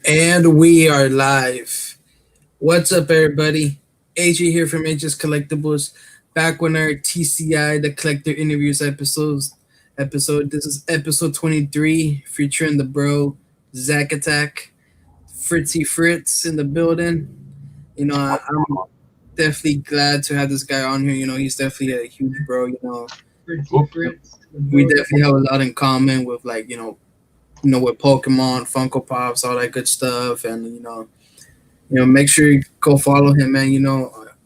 And we are live. What's up, everybody? AJ here from AJ's Collectibles. Back when our TCI, the Collector Interviews episode. This is episode 23, featuring the bro, Zack Attack, Fritzy Fritz in the building. I'm definitely glad to have this guy on here. He's definitely a huge bro. Fritzy Fritz. We definitely have a lot in common with, with Pokemon, Funko Pops, all that good stuff. And, make sure you go follow him, man.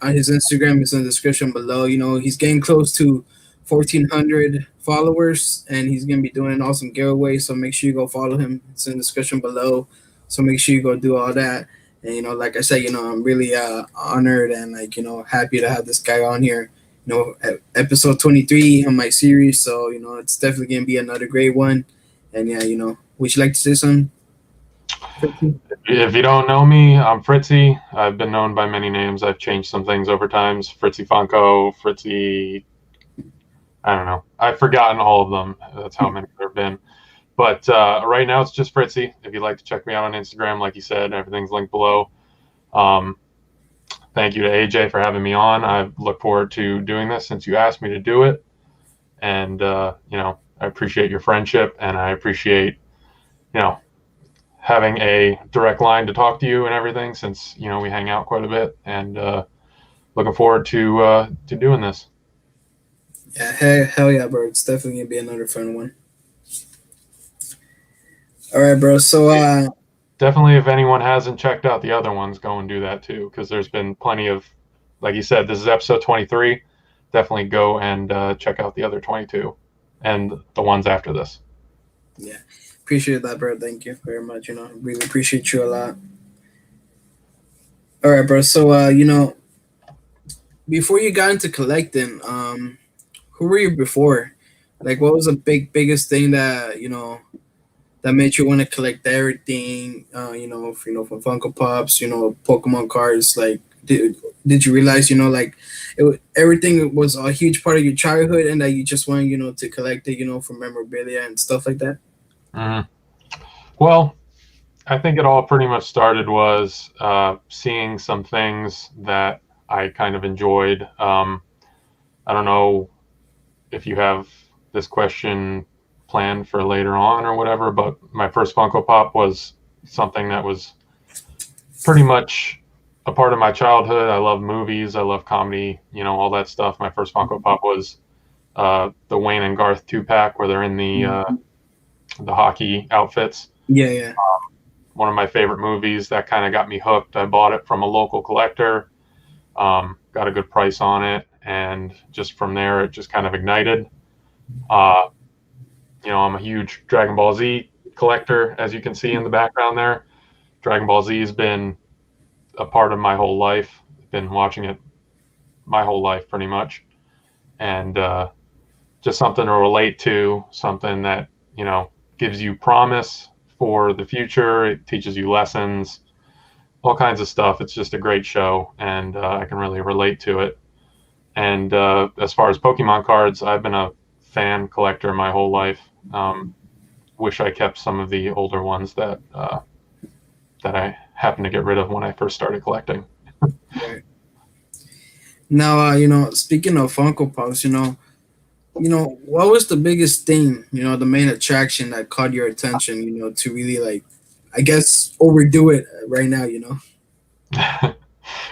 On his Instagram is in the description below. He's getting close to 1,400 followers, and he's gonna be doing an awesome giveaway. So make sure you go follow him. It's in the description below. So make sure you go do all that. And like I said, I'm really honored and happy to have this guy on here. Episode 23 on my series. So it's definitely gonna be another great one. And yeah, would you like to say something? If you don't know me, I'm Fritzy. I've been known by many names. I've changed some things over times. Fritzy Funko, Fritzy, I don't know. I've forgotten all of them. That's how many there have been. But right now it's just Fritzy. If you'd like to check me out on Instagram, like you said, everything's linked below. Thank you to AJ for having me on. I look forward to doing this since you asked me to do it. And, I appreciate your friendship, and I appreciate, having a direct line to talk to you and everything, since we hang out quite a bit, and looking forward to doing this. Yeah, hell yeah, bro. It's definitely gonna be another fun one. All right, bro. So definitely, if anyone hasn't checked out the other ones, go and do that too, because there's been plenty of, like you said, this is episode 23. Definitely go and check out the other 22 and the ones after this. Yeah, appreciate that, bro. Thank you very much. Really appreciate you a lot. All right, bro. So before you got into collecting, who were you before? Like, what was the biggest thing that that made you want to collect everything? From Funko Pops, Pokemon cards. Like, did you realize, everything was a huge part of your childhood, and that you just wanted, to collect it, for memorabilia and stuff like that? Mm-hmm. Well, I think it all pretty much started was seeing some things that I kind of enjoyed. I don't know if you have this question planned for later on or whatever, but my first Funko Pop was something that was pretty much a part of my childhood. I love movies. I love comedy, all that stuff. My first Funko Pop was the Wayne and Garth 2-pack where they're in the hockey outfits. Yeah. One of my favorite movies. That kind of got me hooked. I bought it from a local collector, got a good price on it, and just from there it just kind of ignited. I'm a huge Dragon Ball Z collector, as you can see in the background there. Dragon Ball Z has been a part of my whole life. Been watching it my whole life pretty much, and just something to relate to, something that gives you promise for the future. It teaches you lessons, all kinds of stuff. It's just a great show, and I can really relate to it. And as far as Pokemon cards, I've been a fan collector my whole life. Wish I kept some of the older ones that I happened to get rid of when I first started collecting. Right. Now, speaking of Funko Pops, what was the biggest thing, the main attraction that caught your attention, to really, like, I guess, overdo it right now?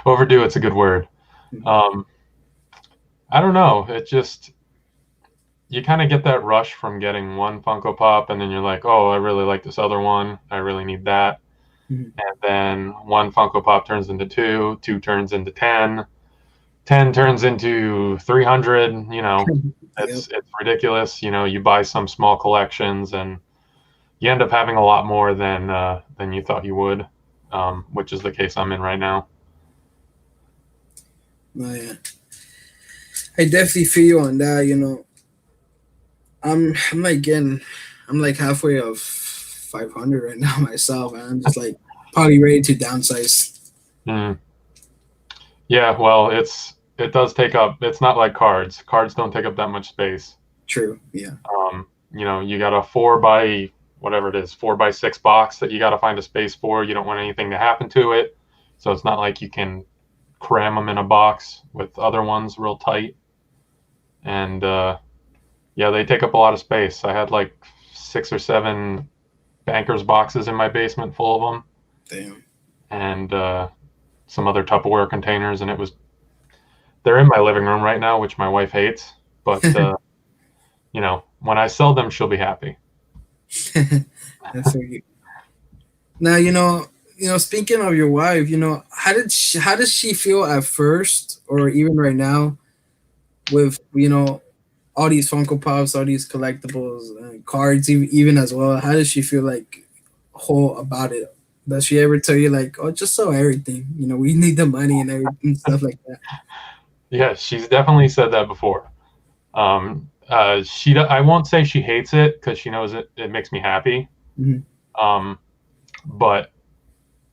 Overdo, it's a good word. I don't know. It just, you kind of get that rush from getting one Funko Pop, and then you're like, oh, I really like this other one. I really need that. Mm-hmm. And then one Funko Pop turns into two, two turns into 10, 10 turns into 300. It's ridiculous. You buy some small collections, and you end up having a lot more than you thought you would, which is the case I'm in right now. Oh, yeah. I definitely feel you on that. I'm like halfway of 500 right now myself, and I'm just like probably ready to downsize. Mm. Yeah, well, it does take up. It's not like cards. Cards don't take up that much space. True. Yeah. You got a 4 by whatever it is, 4x6 box that you got to find a space for. You don't want anything to happen to it. So it's not like you can cram them in a box with other ones real tight. And yeah, they take up a lot of space. I had like 6 or 7 bankers boxes in my basement full of them. Damn. And some other Tupperware containers. And they're in my living room right now, which my wife hates. But, when I sell them, she'll be happy. That's so cute. Now speaking of your wife, how does she feel at first, or even right now, with all these Funko Pops, all these collectibles, cards, even as well? How does she feel like whole about it? Does she ever tell you like, "Oh, just sell everything"? We need the money and everything, stuff like that. Yeah, she's definitely said that before. I won't say she hates it because she knows it makes me happy. Mhm. But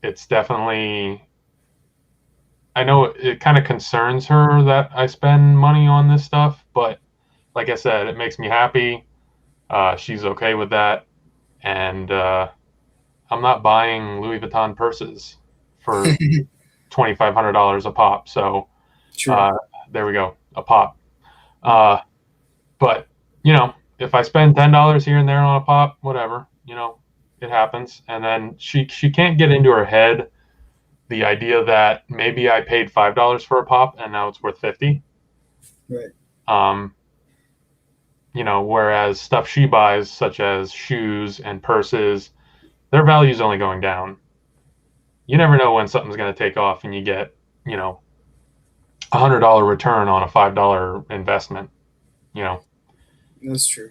it's definitely, I know it kind of concerns her that I spend money on this stuff, but like I said, it makes me happy. She's okay with that. And I'm not buying Louis Vuitton purses for $2,500 a pop. So True. uh, there we go, a pop. But if I spend $10 here and there on a pop, whatever, it happens. And then she can't get into her head the idea that maybe I paid $5 for a pop and now it's worth 50. Right. Whereas stuff she buys, such as shoes and purses, their value is only going down. You never know when something's going to take off and you get, $100 return on a $5 investment. That's true.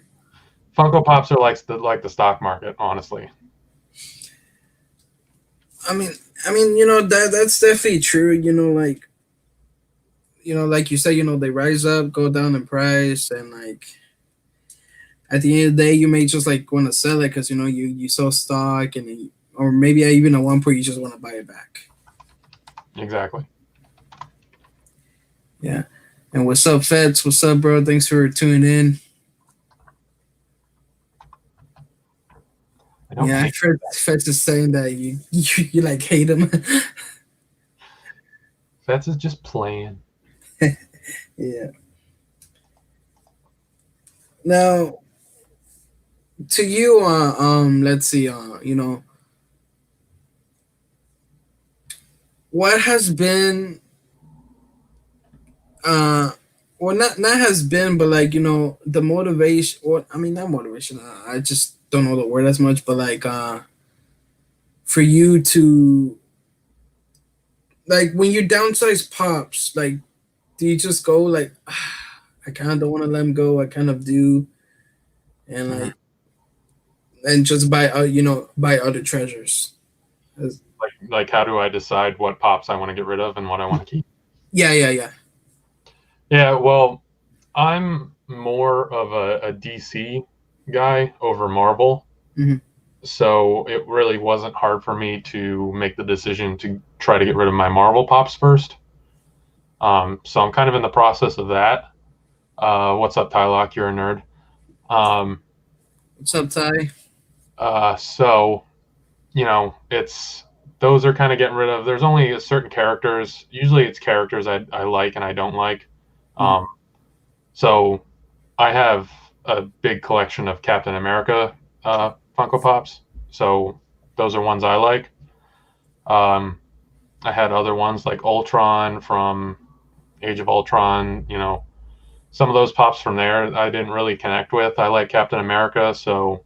Funko Pops are like the stock market, honestly. That's definitely true. Like you said, they rise up, go down in price, and like at the end of the day, you may just like want to sell it because you sell stock, or maybe even at one point you just want to buy it back. Exactly. Yeah. And what's up, Feds? What's up, bro? Thanks for tuning in. Yeah, Feds is saying that you like hate him. Feds is just playing. Yeah. Now, to you, let's see, what has been, well, not has been, but like the motivation, or I mean, not motivation. I just don't know the word as much, but like, for you to, like, when you downsize pops, like, do you just go like, I kind of don't want to let them go, I kind of do, and like, and just buy, buy other treasures. Like how do I decide what pops I want to get rid of and what I want to keep? Yeah. Yeah, well, I'm more of a DC guy over Marvel. Mm-hmm. So it really wasn't hard for me to make the decision to try to get rid of my Marvel pops first. So I'm kind of in the process of that. What's up, Tylock? You're a nerd. What's up, Ty? So it's those are kind of getting rid of. There's only certain characters. Usually, it's characters I like and I don't like. So I have a big collection of Captain America Funko Pops. So those are ones I like. I had other ones like Ultron from Age of Ultron. Some of those pops from there I didn't really connect with. I like Captain America, so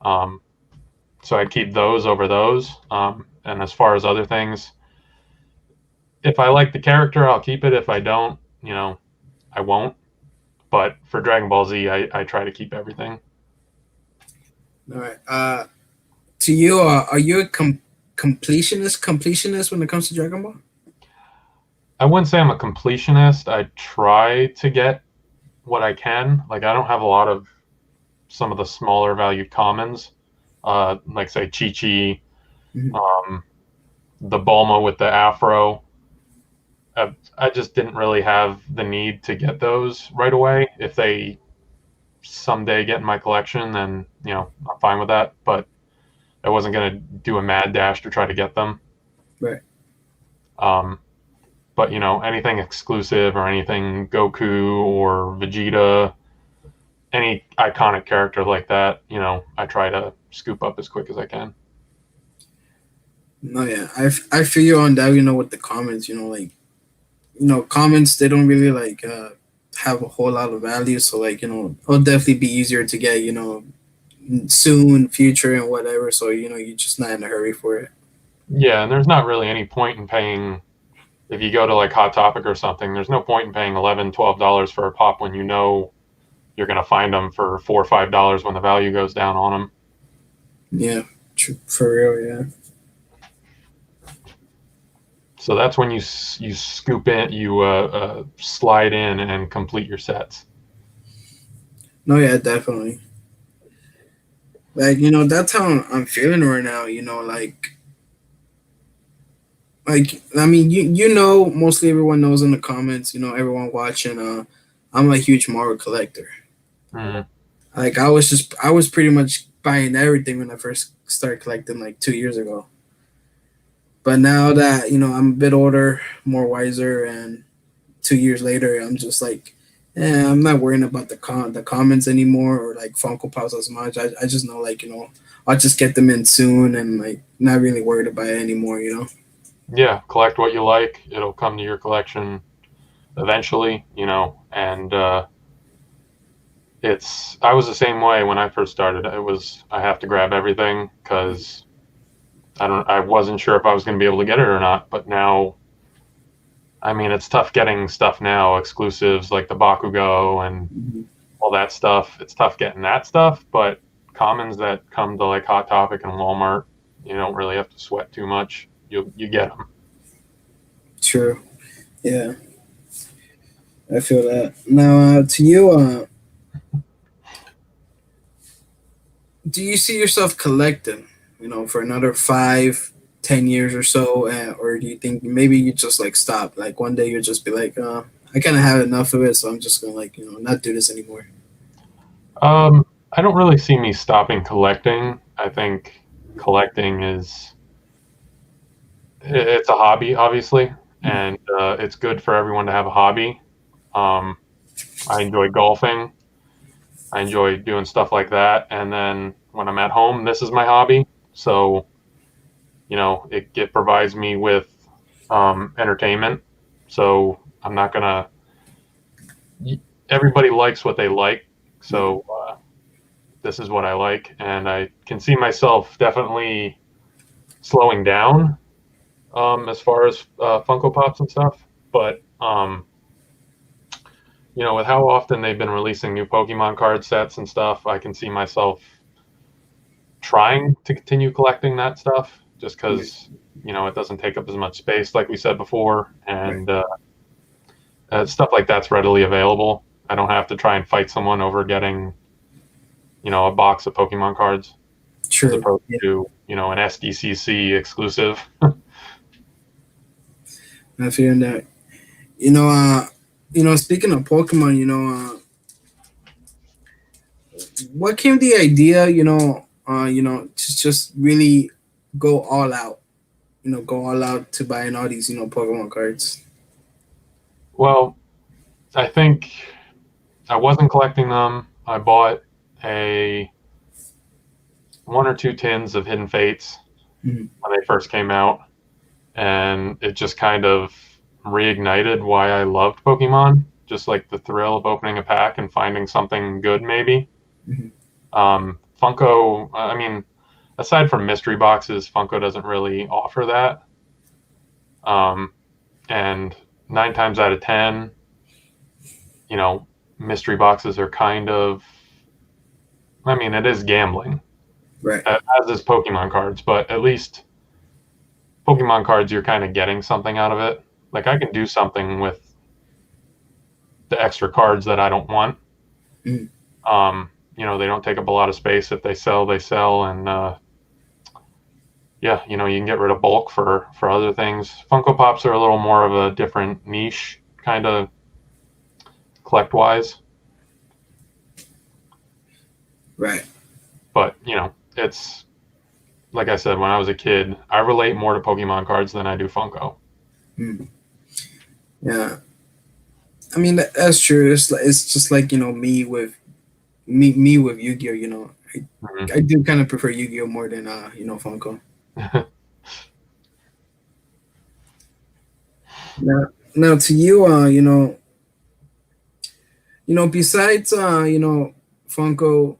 I'd keep those over those. And as far as other things, if I like the character, I'll keep it. If I don't, I won't. But for Dragon Ball Z, I try to keep everything. All right. To you, are you a completionist when it comes to Dragon Ball? I wouldn't say I'm a completionist. I try to get what I can. Like I don't have a lot of some of the smaller valued commons, like say Chi-Chi, the Bulma with the afro. I just didn't really have the need to get those right away. If they someday get in my collection, then I'm fine with that. But I wasn't gonna do a mad dash to try to get them. Right. Um, but anything exclusive or anything Goku or Vegeta, any iconic character like that, I try to scoop up as quick as I can. No, yeah, I feel you on that. With the comments, like comments, they don't really like have a whole lot of value. So like it'll definitely be easier to get soon, future, and whatever. So you're just not in a hurry for it. Yeah, and there's not really any point in paying. If you go to like Hot Topic or something, there's no point in paying $11-12 for a pop when you're going to find them for $4 or $5 when the value goes down on them. Yeah, for real. Yeah. So that's when you scoop in, you slide in and complete your sets. No, yeah, definitely. Like that's how I'm feeling right now. Like I mean, mostly everyone knows in the comments. Everyone watching. I'm a huge Marvel collector. Mm-hmm. Like I was pretty much buying everything when I first started collecting like 2 years ago. But now that I'm a bit older, more wiser, and 2 years later, I'm just like, I'm not worrying about the comments anymore or like Funko Pops as much. I just know like I'll just get them in soon and like not really worried about it anymore. Yeah, collect what you like. It'll come to your collection eventually, and I was the same way when I first started. I have to grab everything because I wasn't sure if I was going to be able to get it or not. But now, I mean, it's tough getting stuff now, exclusives like the Bakugo and Mm-hmm. all that stuff. It's tough getting that stuff, but commons that come to like Hot Topic and Walmart, you don't really have to sweat too much. You get them. True. Yeah, I feel that. Now, to you, do you see yourself collecting, for another 5, 10 years or so, or do you think maybe you just like stop? Like one day you'll just be like, I kind of have enough of it, so I'm just gonna like not do this anymore. I don't really see me stopping collecting. I think collecting it's a hobby, obviously, and it's good for everyone to have a hobby. Um, I enjoy golfing. I enjoy doing stuff like that. And then when I'm at home, this is my hobby. So, it provides me with entertainment. So I'm not gonna. Everybody likes what they like. So this is what I like, and I can see myself definitely slowing down as far as Funko Pops and stuff. But with how often they've been releasing new Pokemon card sets and stuff, I can see myself trying to continue collecting that stuff just because it doesn't take up as much space, like we said before, and stuff like that's readily available. I don't have to try and fight someone over getting a box of Pokemon cards as True. opposed Yeah, to an SDCC exclusive. I feel that. Speaking of Pokemon, what came the idea, to just really go all out, go all out to buying all these, Pokemon cards. Well, I think I wasn't collecting them. I bought a 1 or 2 tins of Hidden Fates Mhm. when they first came out, and it just kind of reignited why I loved Pokemon. Just like the thrill of opening a pack and finding something good, maybe. Mhm. Funko, I mean, aside from mystery boxes, Funko doesn't really offer that. And 9 times out of 10, mystery boxes are kind of, I mean, it is gambling, Right. as is Pokemon cards, but at least Pokemon cards, you're kind of getting something out of it. Like I can do something with the extra cards that I don't want. Mhm. They don't take up a lot of space. If they sell, they sell, and yeah, you can get rid of bulk for other things. Funko Pops are a little more of a different niche, kind of collect wise. Right. But it's like I said, when I was a kid, I relate more to Pokemon cards than I do Funko. Mm. Yeah. I mean that's true. It's just like me with Yu-Gi-Oh. Mhm. I do kind of prefer Yu-Gi-Oh more than Funko. Now to you, besides Funko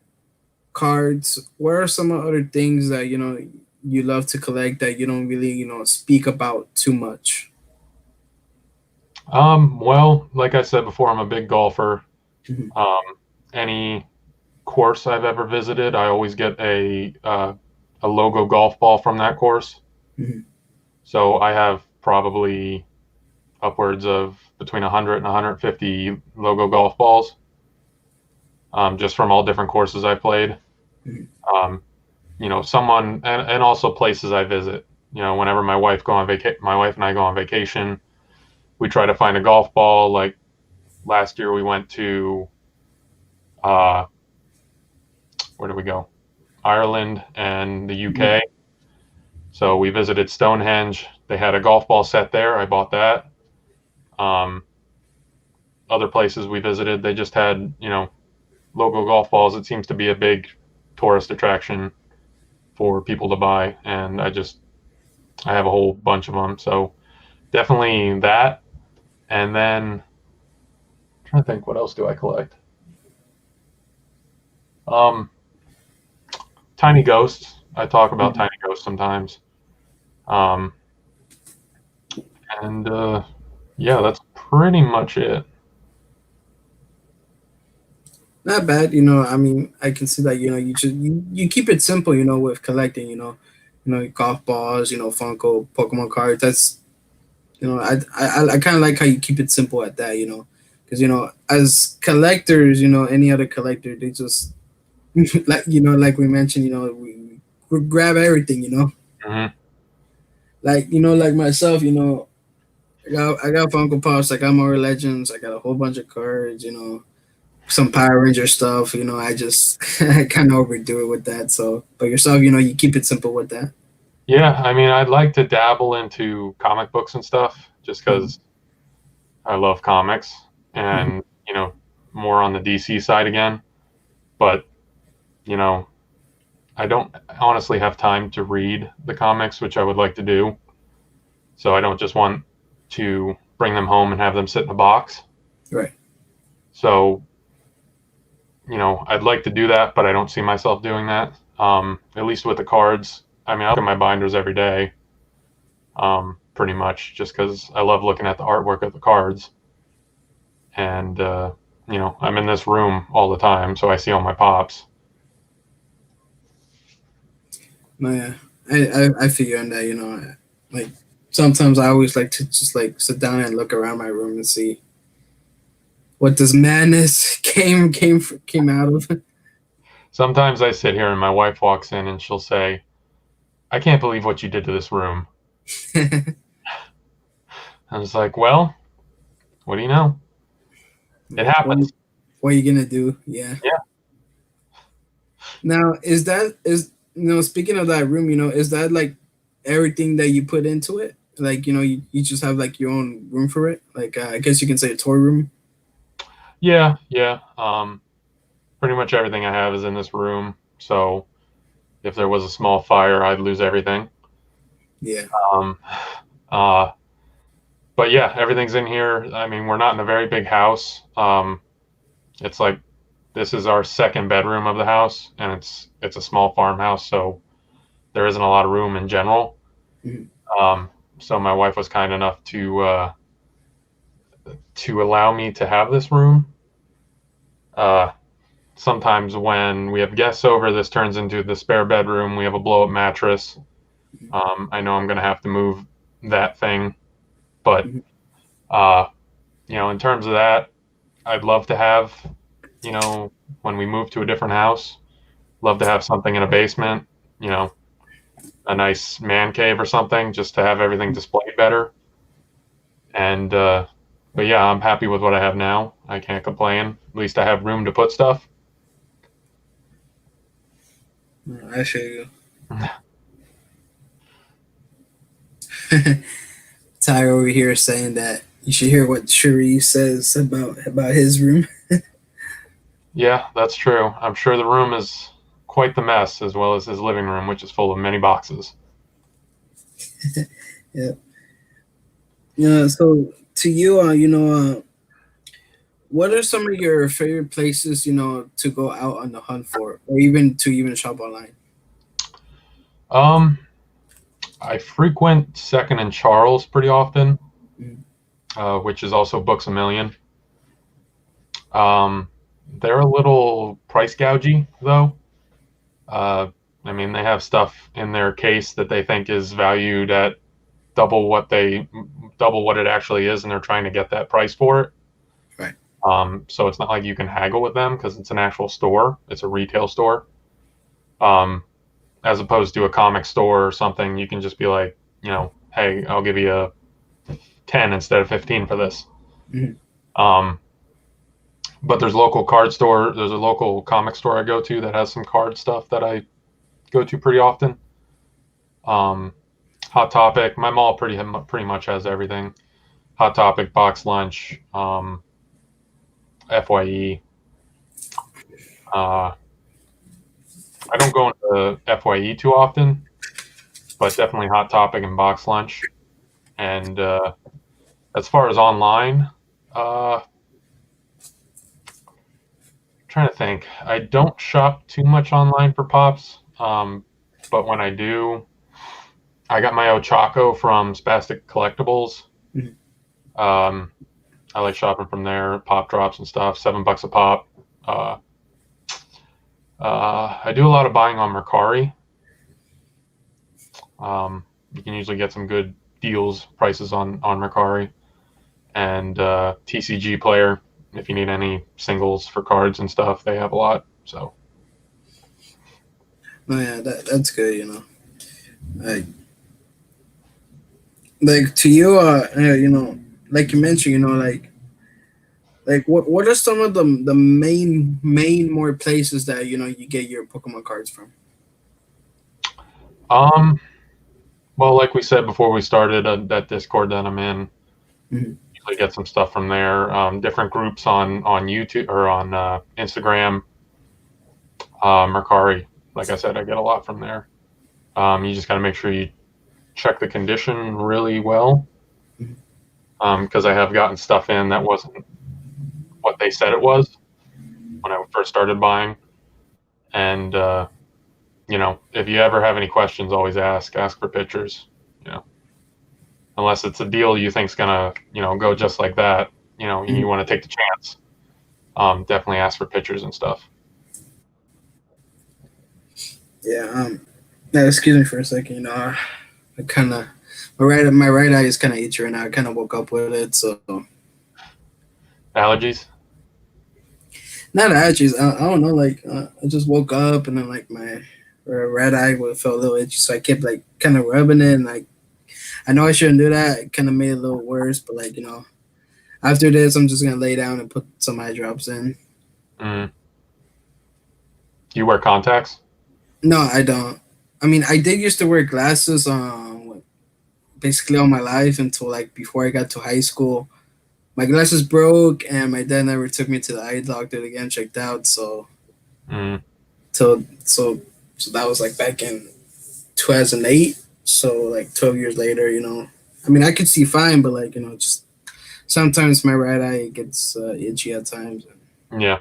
cards, what are some other things that you love to collect that you don't really speak about too much? Well, like I said before, I'm a big golfer. Mhm. Um, any course I've ever visited, I always get a logo golf ball from that course. Mhm. So I have probably upwards of between 100 and 150 logo golf balls, just from all different courses I played. Mhm. Um, someone and also places I visit. Whenever my wife and I go on vacation, we try to find a golf ball. Like last year, we went to uh, where did we go? Ireland and the Mhm. UK. So we visited Stonehenge. They had a golf ball set there. I bought that. Um, Other places we visited, they just had logo golf balls. It seems to be a big tourist attraction for people to buy, and I have a whole bunch of them. So definitely that. And then I'm trying to think, what else do I collect? Um, Tiny ghosts. I talk about Mhm. tiny ghosts sometimes. Um, and yeah, that's pretty much it. Not bad, I mean, I can see that you keep it simple, with collecting, golf balls, Funko, Pokemon cards. That's I kind of like how you keep it simple at that, because as collectors, any other collector, they just like like we mentioned, we grab everything, Hmm. like like myself, I got Funko Pops, I got more Legends, I got a whole bunch of cards, some Power Ranger stuff. I just I kind of overdo it with that. So, but yourself, you keep it simple with that. Yeah, I mean, I'd like to dabble into comic books and stuff just Mhm. because I love comics Mhm. and, more on the DC side again. But, you know, I don't honestly have time to read the comics, which I would like to do. So I don't just want to bring them home and have them sit in a box. Right. So, I'd like to do that, but I don't see myself doing that. At least with the cards. I mean, I look at my binders every day, pretty much, just because I love looking at the artwork of the cards. And, I'm in this room all the time, so I see all my pops. No, yeah. I feel you on that. Like sometimes I always like to just like sit down and look around my room and see what this madness came out of. Sometimes I sit here and my wife walks in and she'll say, I can't believe what you did to this room. I was like, well, what do you know? It what happens. what are you gonna do? Yeah. Yeah. Now is speaking of that room, is that like everything that you put into it? Like you just have like your own room for it. Like I guess you can say a toy room. Yeah. Yeah. Pretty much everything I have is in this room. So if there was a small fire, I'd lose everything. Yeah. Um, uh, but yeah, everything's in here. I mean, we're not in a very big house. It's like this is our second bedroom of the house, and it's a small farmhouse, so there isn't a lot of room in general. Mhm. Um, so my wife was kind enough to allow me to have this room. Uh, Sometimes when we have guests over, this turns into the spare bedroom. We have a blow up mattress. I know I'm going to have to move that thing, but Mhm. uh, in terms of that, I'd love to have, when we move to a different house, love to have something in a basement, you know, a nice man cave or something, just to have everything displayed better. And but yeah, I'm happy with what I have now. I can't complain. At least I have room to put stuff. I feel you. Ty over here saying that you should hear what Cherie says about his room. Yeah, that's true. I'm sure the room is quite the mess, as well as his living room, which is full of many boxes. Yeah. Yeah. So to you, what are some of your favorite places, to go out on the hunt for, or even to even shop online? Um, I frequent Second and Charles pretty often, Mm. which is also Books a Million. Um, they're a little price gougy though. Uh, I mean, they have stuff in their case that they think is valued at double what they double what it actually is, and they're trying to get that price for it. Right. So it's not like you can haggle with them because it's an actual store. It's a retail store. Um, as opposed to a comic store or something, you can just be like, hey, I'll give you a 10 instead of 15 for this. Mhm. Um, but there's a local comic store I go to that has some card stuff that I go to pretty often. Um, Hot Topic, my mall pretty much has everything. Hot Topic, Box Lunch, FYE. Uh, I don't go into FYE too often, but definitely Hot Topic and Box Lunch. And as far as online, I'm trying to think. I don't shop too much online for pops, but when I do, I got my Ochako from Spastic Collectibles. Mhm. Um, I like shopping from there, pop drops and stuff, $7 a pop. Uh, I do a lot of buying on Mercari. You can usually get some good deals, prices on Mercari and TCG Player. If you need any singles for cards and stuff, they have a lot. So Oh yeah, that's good. Like like to you, like you mentioned, like what are some of the main more places that you get your Pokemon cards from? um, well, like we said before we started, that Discord that I'm in, Mhm. usually get some stuff from there. Different groups on YouTube or on Instagram, Mercari. Like I said, I get a lot from there. You just got to make sure you check the condition really well, Mhm. because I have gotten stuff in that wasn't what they said it was when I first started buying. And if you ever have any questions, always ask for pictures. You know, unless it's a deal you think's gonna go just like that. You Mhm. want to take the chance. Definitely ask for pictures and stuff. Yeah. Now, excuse me for a second. I kind of my right eye is kind of itchy right now. I kind of woke up with it, so Allergies? not allergies. I don't know. Like I just woke up and then like my right eye would felt a little itchy, so I kept like kind of rubbing it. And like I know I shouldn't do that. It kind of made it a little worse, but like after this, I'm just gonna lay down and put some eye drops in. Mm. Do you wear contacts? No, I don't. I mean, I did used to wear glasses basically all my life until like before I got to high school. My glasses broke, and my dad never took me to the eye doctor to get them checked out. Mm. So that was like back in 2008. So like 12 years later, I mean, I could see fine, but like just sometimes my right eye gets itchy at times. Yeah.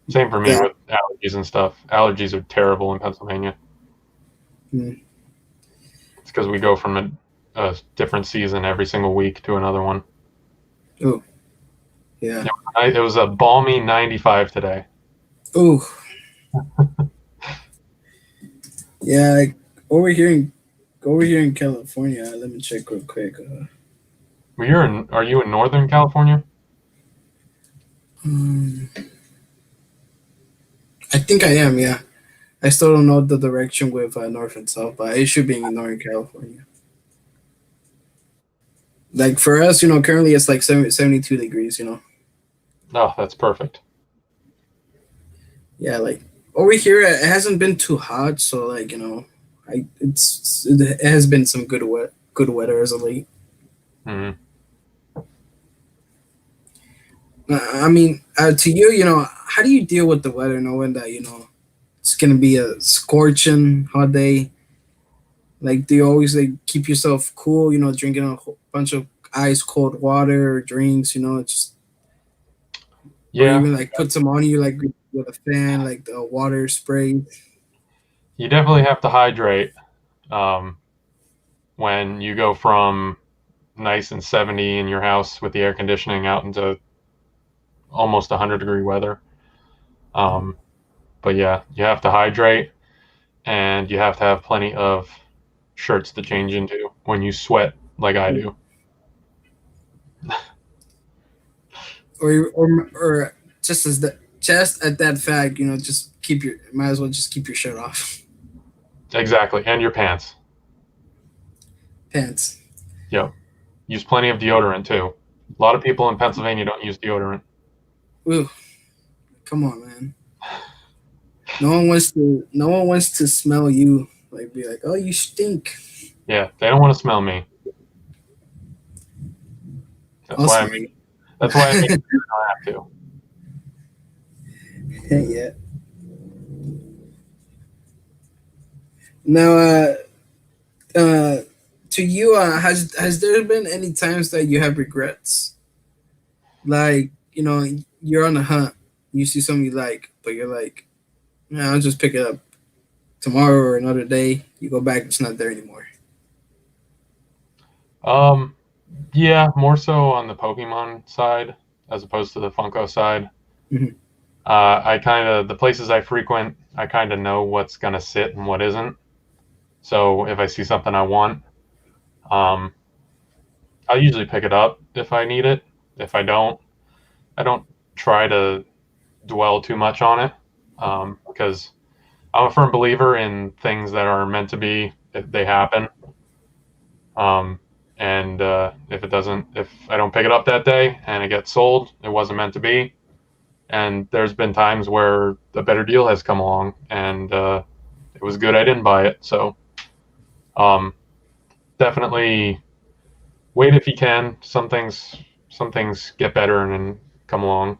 Same for me Yeah. with allergies and stuff. Allergies are terrible in Pennsylvania. Mm. It's because we go from a different season every single week to another one. Oh, yeah. It was a balmy 95 today. Oh, yeah. Like over here in California. Let me check real quick. Are you in Northern California? Um, I think I am. Yeah. I still don't know the direction with north and south, but it should be in Northern California. Like for us, currently it's like 72 degrees. Oh, that's perfect. Yeah, like over here it hasn't been too hot, so like it has been some good weather as of late. Mhm. I mean, to you, how do you deal with the weather knowing that it's gonna be a scorching hot day? Like, do you always like keep yourself cool? Drinking a whole bunch of ice cold water or drinks. Just or Yeah, even like put some on you like with a fan, like the water spray. you definitely have to hydrate um, when you go from nice and 70 in your house with the air conditioning out into almost 100-degree weather. Um, but yeah, you have to hydrate and you have to have plenty of shirts to change into when you sweat like I do. Or just at that fact, just might as well just keep your shirt off. Exactly. And your pants. Pants. Yep. Use plenty of deodorant too. A lot of people in Pennsylvania don't use deodorant. Ooh, come on, man. No one wants to smell you. Like be like, oh, you stink. Yeah, they don't want to smell me. That's I'll why I smell make you. that's why I make sure I don't have to. Yeah. Now, uh, to you, has there been any times that you have regrets? Like, you're on a hunt, you see something you like, but you're like, nah, I'll just pick it up tomorrow or another day. You go back, it's not there anymore. Um, yeah, more so on the Pokemon side as opposed to the Funko side. Hmm. I kind of the places I frequent, I kind of know what's gonna sit and what isn't. So if I see something I want, um, I'll usually pick it up if I need it. If I don't try to dwell too much on it because I'm a firm believer in things that are meant to be if they happen. Um, and if I don't pick it up that day and it gets sold, it wasn't meant to be. And there's been times where a better deal has come along and it was good I didn't buy it. So um, definitely wait if you can. Some things get better and then come along.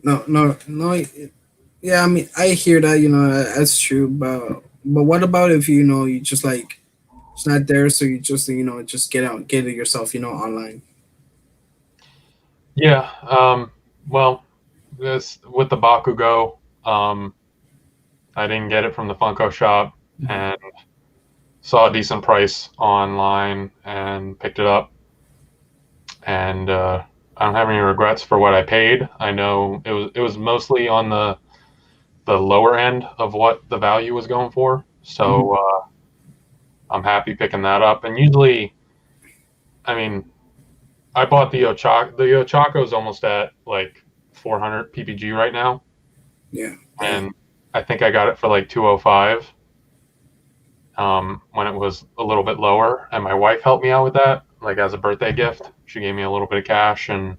No, no, no. Yeah, I mean, I hear that. That's true. But what about if you just like it's not there, so you just just get it yourself, online. Yeah. Well, this with the Bakugo, um, I didn't get it from the Funko shop Mhm. and saw a decent price online and picked it up. And I don't have any regrets for what I paid. I know it was mostly on the lower end of what the value was going for. So Mhm. I'm happy picking that up. And usually, I mean, I bought the Ochako. The Ochako is almost at like 400 ppg right now, Yeah, damn. and I think I got it for like 205 when it was a little bit lower. And my wife helped me out with that, like as a birthday gift. She gave me a little bit of cash, and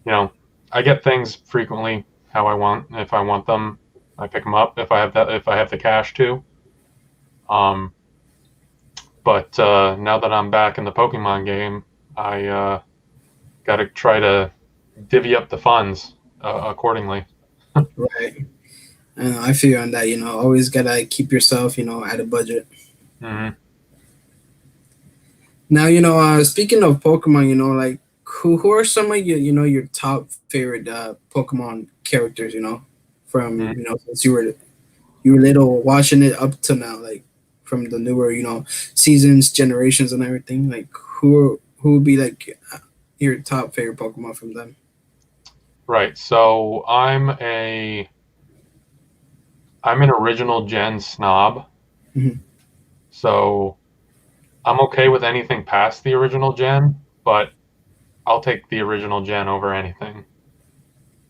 you know, I get things frequently how I want. If I want them, I pick them up. If I have the cash too. Um, but now that I'm back in the Pokemon game, I got to try to divvy up the funds accordingly. Right. I know. I feel on that. Always gotta keep yourself, at a budget. Hmm. Now, speaking of Pokemon, like who are some of your top favorite Pokemon characters? From since you were little watching it up to now, like from the newer seasons, generations, and everything. Like who would be like your top favorite Pokemon from them? Right. So I'm an original gen snob. Hmm. So I'm okay with anything past the original gen, but I'll take the original gen over anything. Right.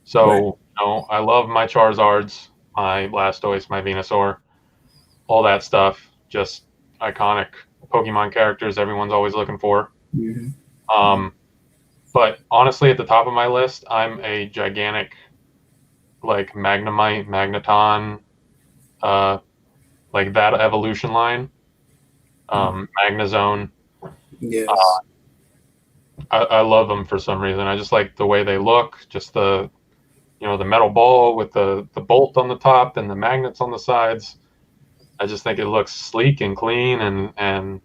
So, I love my Charizards, my Blastoise, my Venusaur, all that stuff. Just iconic Pokemon characters everyone's always looking for. Hmm. Um, but honestly, at the top of my list, I'm a gigantic like Magnemite, Magneton, uh, like that evolution line, Magnezone. Yes. I love them for some reason. I just like the way they look, just the the metal ball with the bolt on the top and the magnets on the sides. I just think it looks sleek and clean, and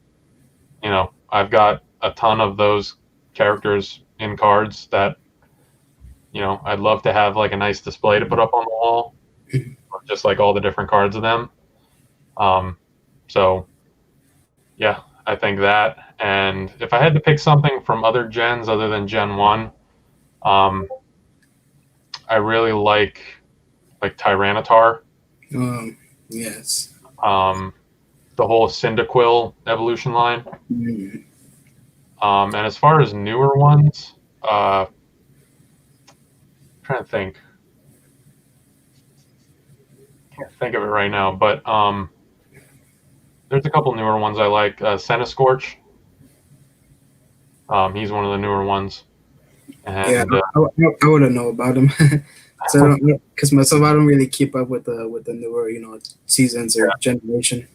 I've got a ton of those characters in cards that I'd love to have like a nice display to put up on the wall, just like all the different cards of them. Um, so yeah, I think that. And if I had to pick something from other gens other than Gen 1, um, I really like Tyranitar, Um, yes. um, the whole Cyndaquil evolution line. Mm. And as far as newer ones, trying to think, can't think of it right now, but there's a couple newer ones I like. Centiskorch, he's one of the newer ones, Yeah, and I wouldn't know about him. So I don't, because myself, I don't really keep up with the newer, seasons or generation.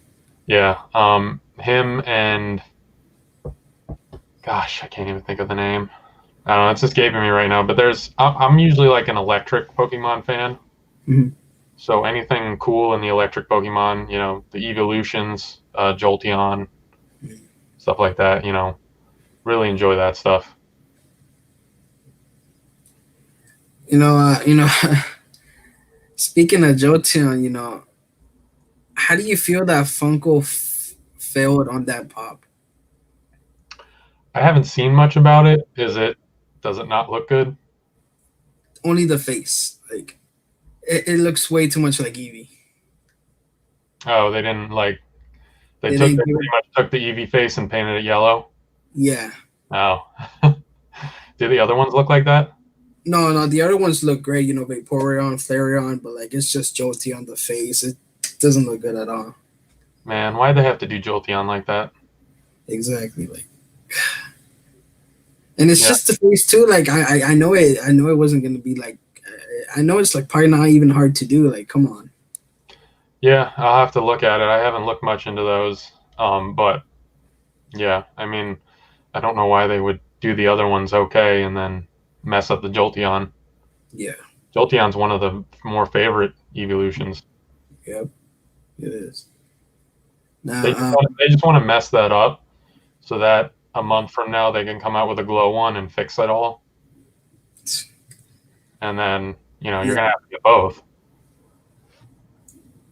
yeah, him and gosh, I can't even think of the name. I don't know, it's escaping me right now. But I'm usually like an electric Pokemon fan. Mhm. So anything cool in the electric Pokemon, the evolutions, Jolteon, stuff like that, really enjoy that stuff. You know, speaking of Jolteon, how do you feel that Funko failed on that pop? I haven't seen much about it. Does it not look good? Only the face, like it looks way too much like Eevee. Oh, they didn't like They didn't they give pretty it, much took the Eevee face and painted it yellow. yeah. Oh. Do the other ones look like that? No, no, the other ones look great, Vaporeon, Flareon, but like it's just Jolteon on the face. It doesn't look good at all. Man, why'd they have to do Jolteon like that? Exactly, like, and it's Yeah. just the face too. Like I know it wasn't gonna be like. I know it's like probably not even hard to do. Like, come on. Yeah, I'll have to look at it. I haven't looked much into those. But yeah, I mean, I don't know why they would do the other ones okay and then mess up the Jolteon. Yeah, Jolteon's one of the more favorite evolutions. yep, it is. They Now, they just want to mess that up so that a month from now they can come out with a glow one and fix it all. And then, you're yeah, gonna have to get both.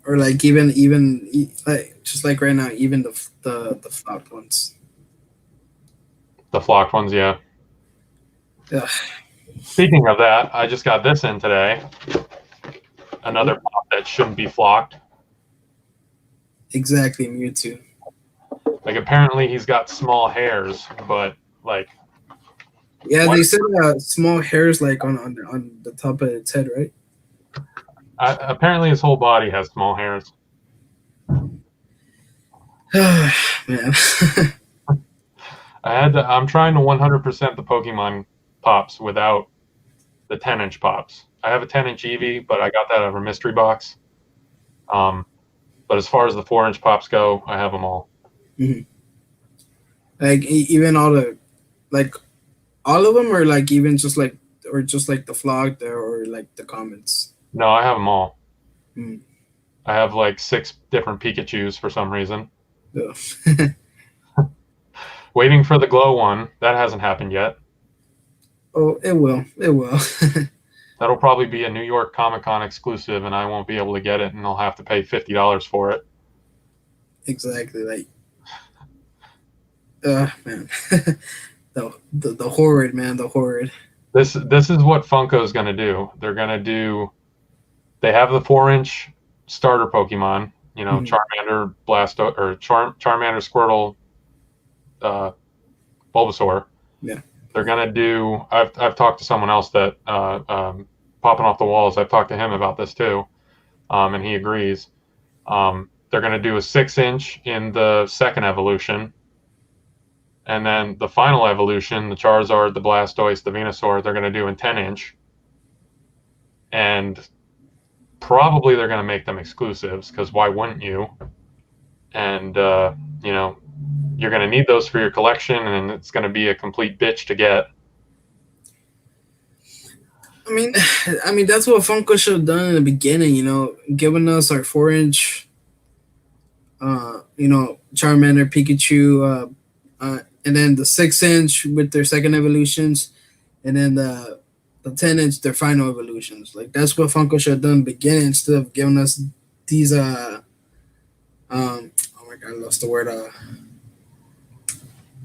or like like just like right now, even the flopped ones. The flocked ones, yeah. Ugh. Speaking of that, I just got this in today. Another pop that shouldn't be flocked. Exactly, Mewtwo. Like apparently he's got small hairs, but like Yeah, what? they said small hairs like on the top of its head, right? Apparently his whole body has small hairs. Man. I'm trying to 100% the Pokemon pops without the 10-inch pops. I have a 10-inch Eevee, but I got that out of a mystery box. But as far as the 4-inch pops go, I have them all. Mhm. Like even like all of them, or like even just like the vlog there, or like the comments. No, I have them all. Mm. I have like 6 different Pikachus for some reason. Ugh. Waiting for the glow one. That hasn't happened yet. Oh, it will. It will. That'll probably be a New York Comic Con exclusive, and I won't be able to get it, and I'll have to pay $50 for it. Exactly. Like, man, the horrid, man, the horrid. This is what Funko's going to do. They have the 4-inch starter Pokemon, Mhm. Charmander, Blasto, or Charmander, Squirtle, Bulbasaur. Yeah. They're gonna do. I've talked to someone else that popping off the walls. I've talked to him about this too, and he agrees. They're gonna do a 6-inch in the second evolution, and then the final evolution, the Charizard, the Blastoise, the Venusaur, they're gonna do in 10-inch. And Probably they're going to make them exclusives because why wouldn't you? And you know, you're going to need those for your collection, and it's going to be a complete bitch to get. I mean, I mean that's what Funko should have done in the beginning. Giving us our 4 inch, Charmander, Pikachu, and then the 6 inch with their second evolutions, and then the 10 inch their final evolutions. Like that's what Funko should have done in the beginning instead of giving us these oh my god, I lost the word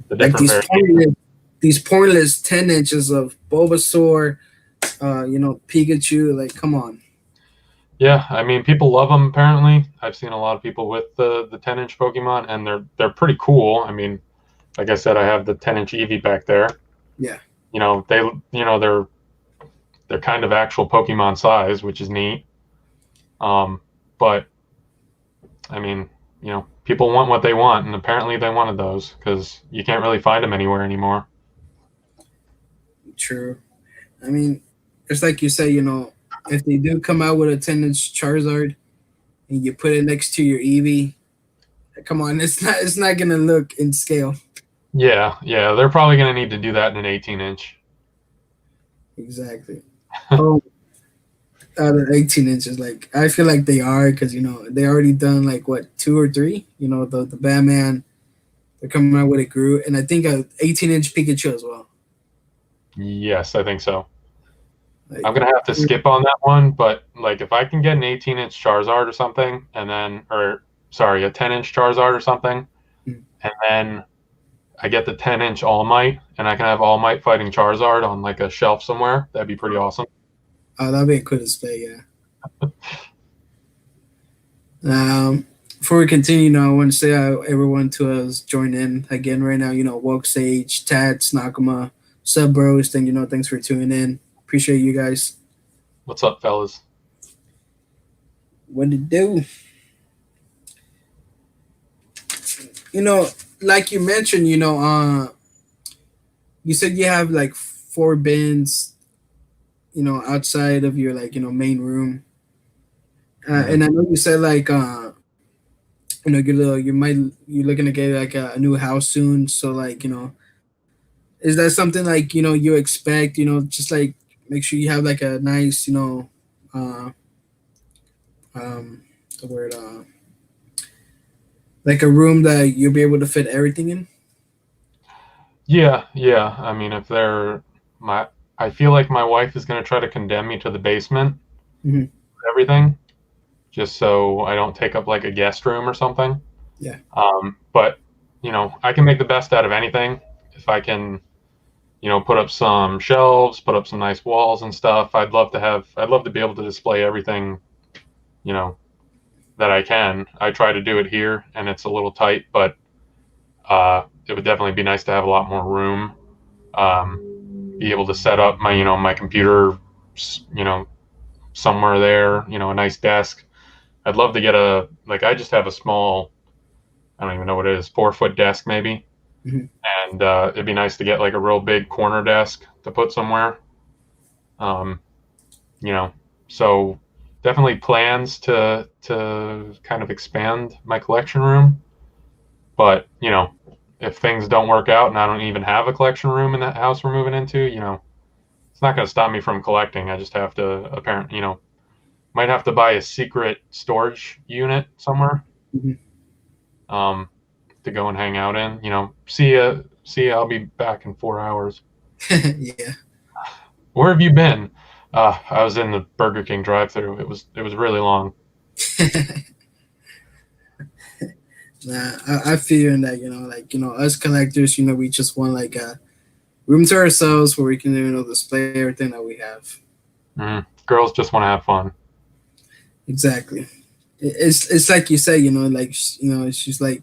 The like different these pointless 10 inches of Bulbasaur, Pikachu. Like, come on. Yeah, I mean, people love them. Apparently, I've seen a lot of people with the 10-inch Pokemon, and they're pretty cool. I mean, like I said, I have the 10-inch Eevee back there. Yeah, They're kind of actual Pokemon size, which is neat. But I mean, people want what they want, and apparently they wanted those because you can't really find them anywhere anymore. true. I mean, it's like you say, if they do come out with a 10 inch Charizard and you put it next to your Eevee, come on, it's not gonna look in scale. Yeah, they're probably going to need to do that in an 18-inch. Exactly. Oh, out of 18 inches, like I feel like they are because they already done like what 2 or 3. The Batman. They're coming out with a Groot, and I think a 18 inch Pikachu as well. Yes, I think so. Like, I'm gonna have to skip on that one, but like if I can get an 18-inch Charizard or something, and then, or sorry, a 10-inch Charizard or something, mm, and then I get the 10-inch All Might, and I can have All Might fighting Charizard on like a shelf somewhere. That'd be pretty awesome. that'd be a cool display, yeah. Before we continue, I want to say everyone to us join in again right now. Woke Sage, Tats, Nakama, Sub Bros. Thanks for tuning in. Appreciate you guys. What's up, fellas? What to do? Like you mentioned, you said you have like 4 bins, outside of your like main room. And I know you said like you're looking to get like a new house soon. So like is that something like you expect? Just like make sure you have like a nice uh, the word like a room that you'll be able to fit everything in. Yeah. I mean, if they're my, I feel like my wife is gonna try to condemn me to the basement, Hmm. everything, just so I don't take up like a guest room or something. Yeah. But I can make the best out of anything if I can, put up some shelves, put up some nice walls and stuff. I'd love to be able to display everything, you know, that I can. I try to do it here, and it's a little tight, but it would definitely be nice to have a lot more room. Be able to set up my computer, you know, somewhere there. A nice desk. I'd love to get I just have a small, I don't even know what it is, 4 foot desk maybe, Hmm. and it'd be nice to get like a real big corner desk to put somewhere. Um, you know, so definitely plans to kind of expand my collection room. But if things don't work out and I don't even have a collection room in that house we're moving into, it's not going to stop me from collecting. I just have to might have to buy a secret storage unit somewhere, Hmm. um, to go and hang out in. See ya. I'll be back in 4 hours. Yeah. Where have you been? I was in the Burger King drive-thru. It was really long. Nah, I feel in that, like, us collectors, we just want like a room to ourselves where we can, display everything that we have. Girls just want to have fun. Exactly. It's like you say, like, she's like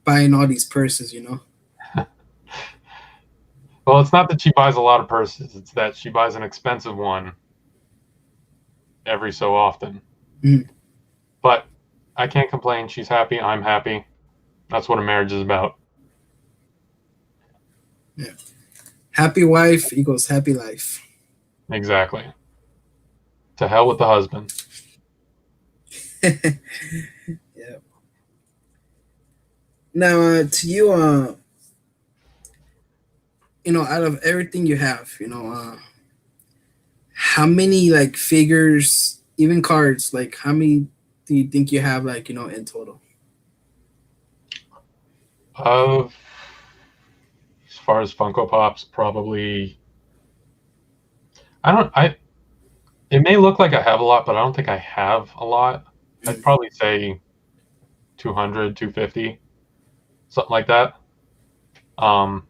buying all these purses. Well, it's not that she buys a lot of purses. It's that she buys an expensive one every so often. Mhm. But I can't complain. She's happy. I'm happy. That's what a marriage is about. Yeah. Happy wife equals happy life. Exactly. To hell with the husband. Yeah. Now, to you, out of everything you have, how many like figures, even cards, like how many do you think you have, like in total? Of as far as Funko Pops, probably I don't I it may look like I have a lot, but I don't think I have a lot. I'd probably say 200, 250, something like that. Um,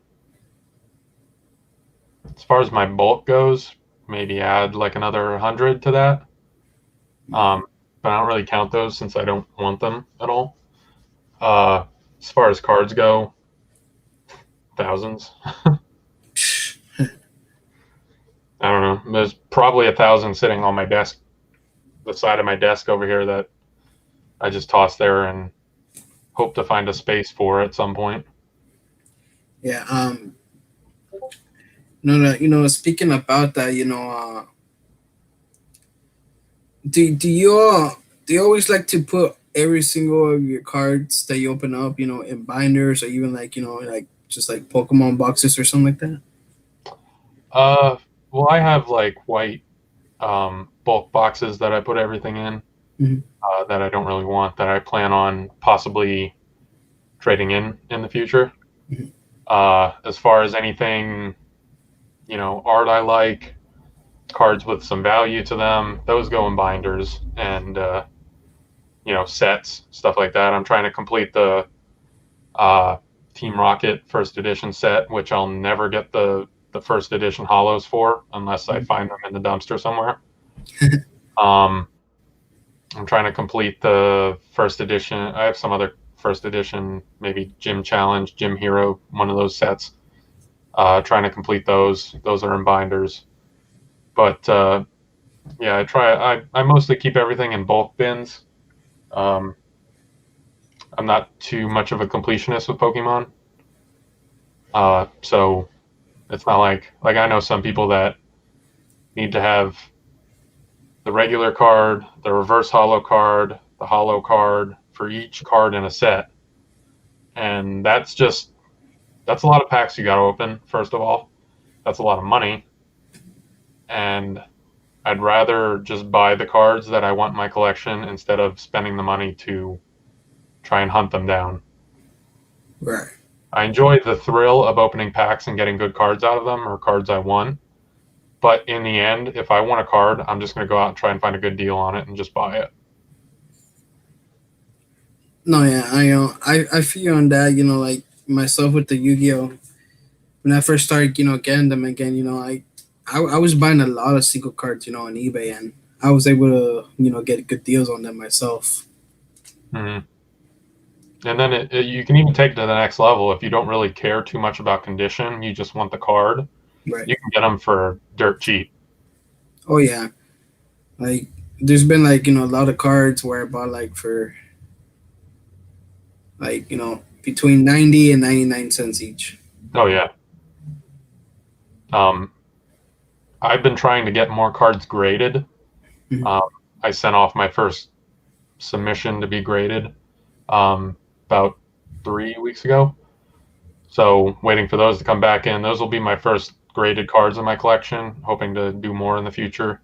as far as my bulk goes, maybe add like another 100 to that. Um, but I don't really count those since I don't want them at all. Uh, as far as cards go, thousands. I don't know. There's probably 1,000 sitting on my desk, the side of my desk over here that I just toss there and hope to find a space for at some point. Yeah. No, no. Speaking about that, do you always like to put every single of your cards that you open up, in binders, or even like like just like Pokemon boxes or something like that? Uh, well, I have like white bulk boxes that I put everything in Hmm. that I don't really want that I plan on possibly trading in the future. Hmm. As far as anything, art I like, cards with some value to them, those go in binders and sets, stuff like that. I'm trying to complete the uh, Team Rocket first edition set, which I'll never get the first edition hollows for unless I find them in the dumpster somewhere. Um, I'm trying to complete the first edition. I have some other first edition, maybe Gym Challenge, Gym Hero, one of those sets. Trying to complete those. Those are in binders. But yeah, I try. I mostly keep everything in bulk bins. Um, I'm not too much of a completionist with Pokemon, so it's not like I know some people that need to have the regular card, the reverse hollow card, the hollow card for each card in a set, and that's a lot of packs you got to open. First of all, that's a lot of money, and I'd rather just buy the cards that I want in my collection instead of spending the money to try and hunt them down. Right. I enjoy the thrill of opening packs and getting good cards out of them or cards I won. But in the end, if I want a card, I'm just going to go out and try and find a good deal on it and just buy it. No, yeah, I feel you on that. Like myself with the Yu-Gi-Oh. When I first started, getting them again, I was buying a lot of single cards, on eBay, and I was able to, get good deals on them myself. Mm-hmm. And then you can even take it to the next level. If you don't really care too much about condition, you just want the card, Right. you can get them for dirt cheap. Oh yeah. Like there's been like, a lot of cards where I bought like for like, between 90 and 99 cents each. Oh, yeah. Um, I've been trying to get more cards graded. Mhm. Um, I sent off my first submission to be graded about 3 weeks ago. So waiting for those to come back in. Those will be my first graded cards in my collection. Hoping to do more in the future,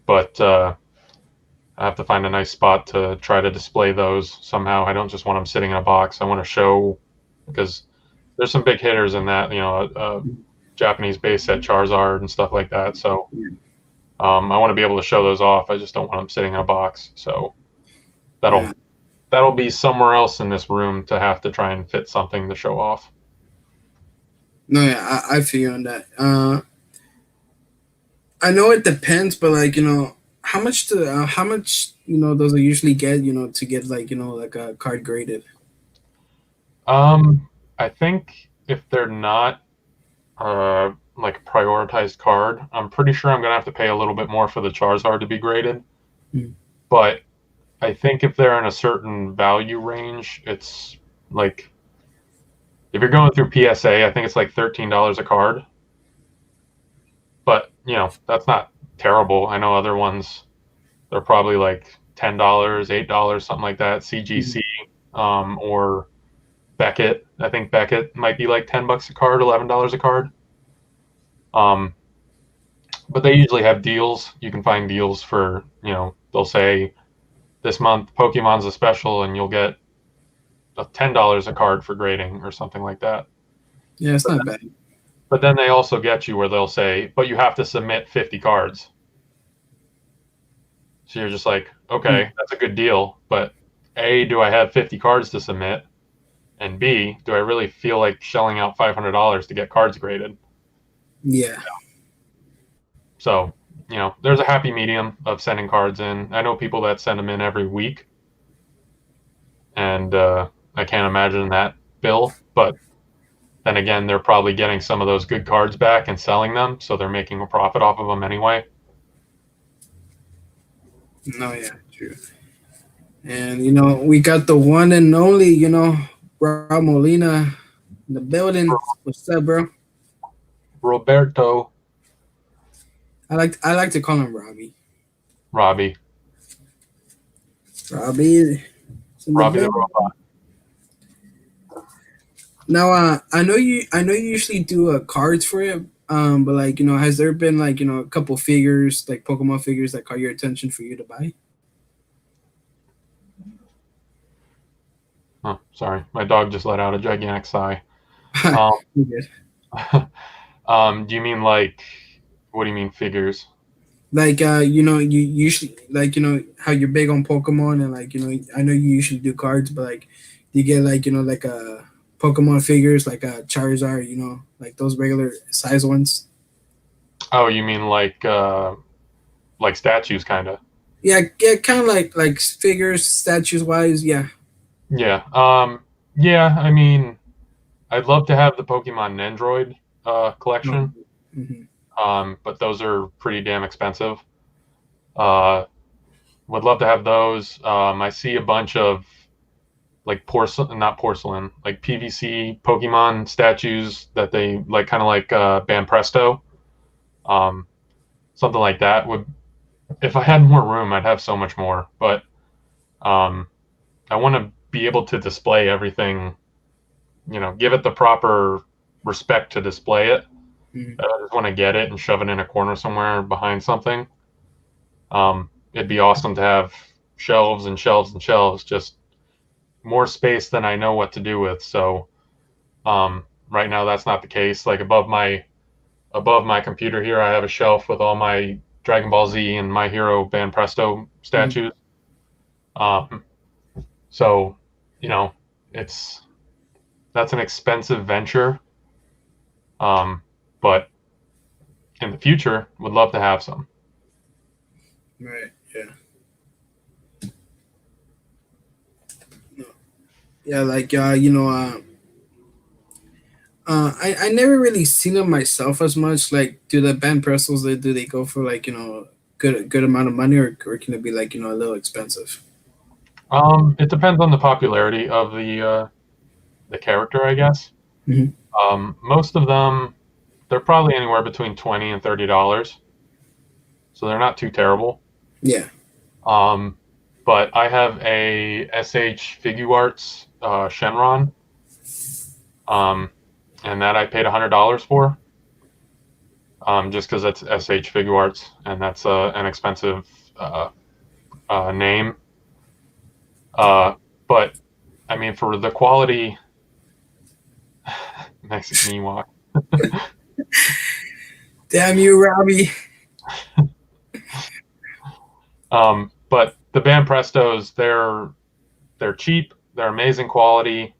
but I have to find a nice spot to try to display those somehow. I don't just want them sitting in a box. I want to show because there's some big hitters in that. Japanese base set Charizard and stuff like that. So I want to be able to show those off. I just don't want them sitting in a box. So that'll Yeah. that'll be somewhere else in this room to have to try and fit something to show off. No, yeah, I feel you on that. I know it depends, but like, how much, does it usually get, to get like, like a card graded? I think if they're not like a prioritized card, I'm pretty sure I'm gonna have to pay a little bit more for the Charizard to be graded. Mm. But I think if they're in a certain value range, it's like if you're going through PSA, I think it's like $13 a card. But that's not terrible. I know other ones they're probably like $10, $8, something like that. Mhm. CGC, or Beckett. I think Beckett might be like $10 a card, $11 a card. Um, but they usually have deals. You can find deals for, they'll say this month Pokemon's a special and you'll get $10 a card for grading or something like that. Yeah, it's But not bad. but then they also get you where they'll say, but you have to submit 50 cards. So you're just like, Mm. okay, that's a good deal, but A, do I have 50 cards to submit? And B, do I really feel like shelling out $500 to get cards graded? Yeah. So, there's a happy medium of sending cards in. I know people that send them in every week, and I can't imagine that bill. But then again, they're probably getting some of those good cards back and selling them, so they're making a profit off of them anyway. No, yeah, true. And we got the one and only, Rob Molina in the building. What's up, bro? Roberto, I like to call him Robbie. Robbie, Robbie is in the Robbie the building. robot. Now, I know you usually do cards for it. But like, has there been like, a couple figures, like Pokemon figures that caught your attention for you to buy? Oh, sorry, my dog just let out a gigantic sigh. Um, You good. do you mean like, what do you mean figures? Like, you usually like, how you're big on Pokemon, and like, I know you usually do cards, but like, do you get like, like Pokemon figures, like a Charizard, like those regular size ones? Oh, you mean like statues, kind of? Yeah, kind of like figures, statues wise, yeah. Yeah. Yeah. I mean, I'd love to have the Pokemon Nendroid No. collection, Hmm. but those are pretty damn expensive. Uh, would love to have those. I see a bunch of like porcelain, not porcelain, like PVC Pokemon statues that they like, kind of like Banpresto. Um, Something like that would, if I had more room, I'd have so much more. But um, I want to be able to display everything, give it the proper respect to display it. Hmm. I just want to get it and shove it in a corner somewhere behind something. It'd be awesome to have shelves and shelves and shelves, just more space than I know what to do with. So right now that's not the case. Like above my computer here, I have a shelf with all my Dragon Ball Z and My Hero Banpresto Hmm. statues. Um, so you know, it's that's an expensive venture. But in the future, would love to have some. Right. Yeah. Yeah. Like, I never really seen them myself as much. Like, do the band pretzels, do they go for like, good amount of money, or can it be like, a little expensive? It depends on the popularity of the character, I guess. Hmm. Most of them, they're probably anywhere between $20 and $30, so they're not too terrible. Yeah. Um, but I have a SH Figuarts Shenron, um, and that I paid $100 for, just because it's SH Figuarts, and that's an expensive name. But I mean, for the quality, Mexican Ewok. Damn you, Robbie. But the Band Prestos, they're cheap, they're amazing quality.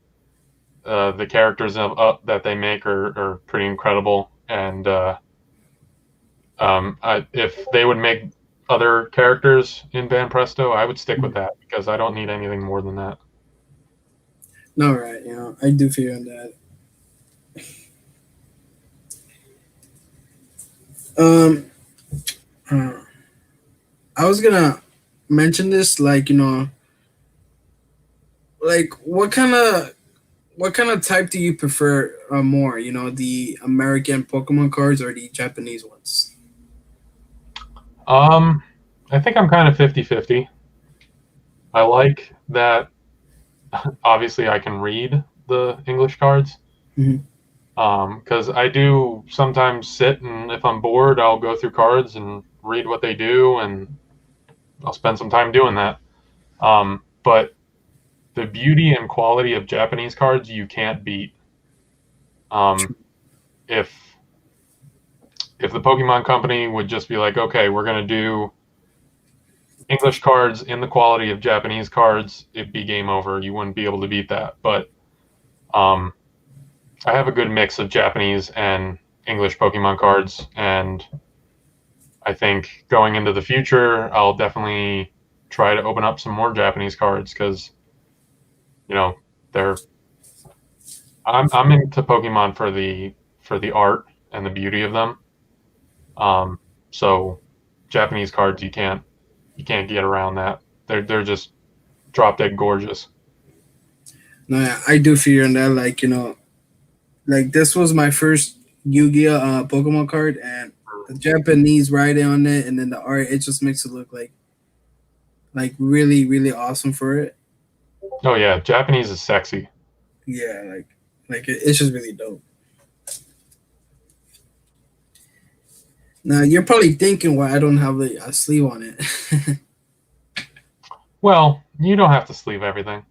The characters that they make are pretty incredible, and if they would make other characters in Band Presto, I would stick with that because I don't need anything more than that. No, right. I do feel on that. Um, uh, I was gonna mention this, like, like what kind of type do you prefer more? The American Pokemon cards or the Japanese ones? Um, I think I'm kind of 50-50. I like that. Obviously, I can read the English cards. Mhm. Because I do sometimes sit and if I'm bored, I'll go through cards and read what they do, and I'll spend some time doing that. But the beauty and quality of Japanese cards you can't beat. Um, if if the Pokemon Company would just be like, okay, we're gonna do English cards in the quality of Japanese cards, it'd be game over. You wouldn't be able to beat that. But um, I have a good mix of Japanese and English Pokemon cards, and I think going into the future, I'll definitely try to open up some more Japanese cards because you know they're. I'm into Pokemon for the art and the beauty of them. Um, so Japanese cards you can't get around that. They're just drop dead gorgeous. No, yeah, I do feel on that. Like like this was my first Yu-Gi-Oh Pokemon card, and the Japanese writing on it, and then the art, it just makes it look like really really awesome for it. Oh yeah, Japanese is sexy. Yeah, like it's just really dope. Now you're probably thinking why I don't have a sleeve on it. Well, you don't have to sleeve everything.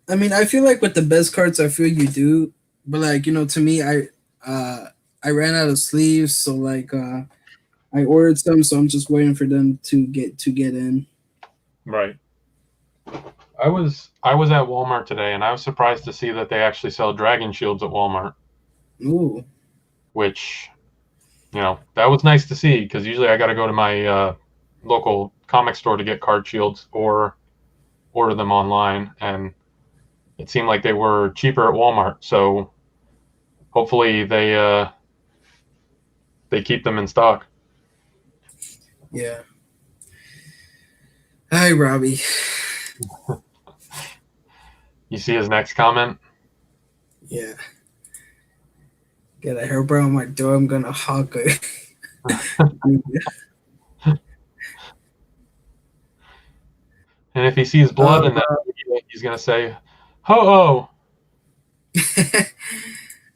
I mean, I feel like with the best cards, I feel you do, but like to me, uh I ran out of sleeves, so I ordered some, so I'm just waiting for them to get in. Right. I was at Walmart today, and I was surprised to see that they actually sell Dragon Shields at Walmart, Ooh, which that was nice to see because usually I got to go to my local comic store to get card shields or order them online, and it seemed like they were cheaper at Walmart. So hopefully they keep them in stock. yeah. Hi, Robbie. You see his next comment? Yeah, get a hair brown on my door. I'm gonna hawk it. And if he sees blood in that video, he's gonna say, "Ho oh."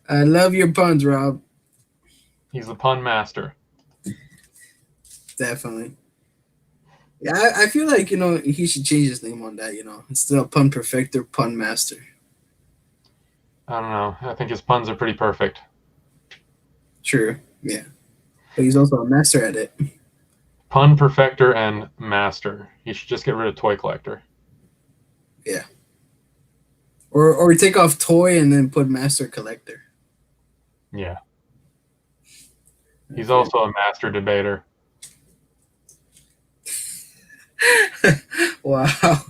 I love your puns, Rob. He's the pun master. Definitely. Yeah, I feel like he should change his name on that. Instead of pun perfecter, pun master. I don't know. I think his puns are pretty perfect. True. Yeah, but he's also a master at it. Pun perfecter and master. He should just get rid of toy collector. Yeah. Or take off toy and then put master collector. Yeah. He's also a master debater. Wow.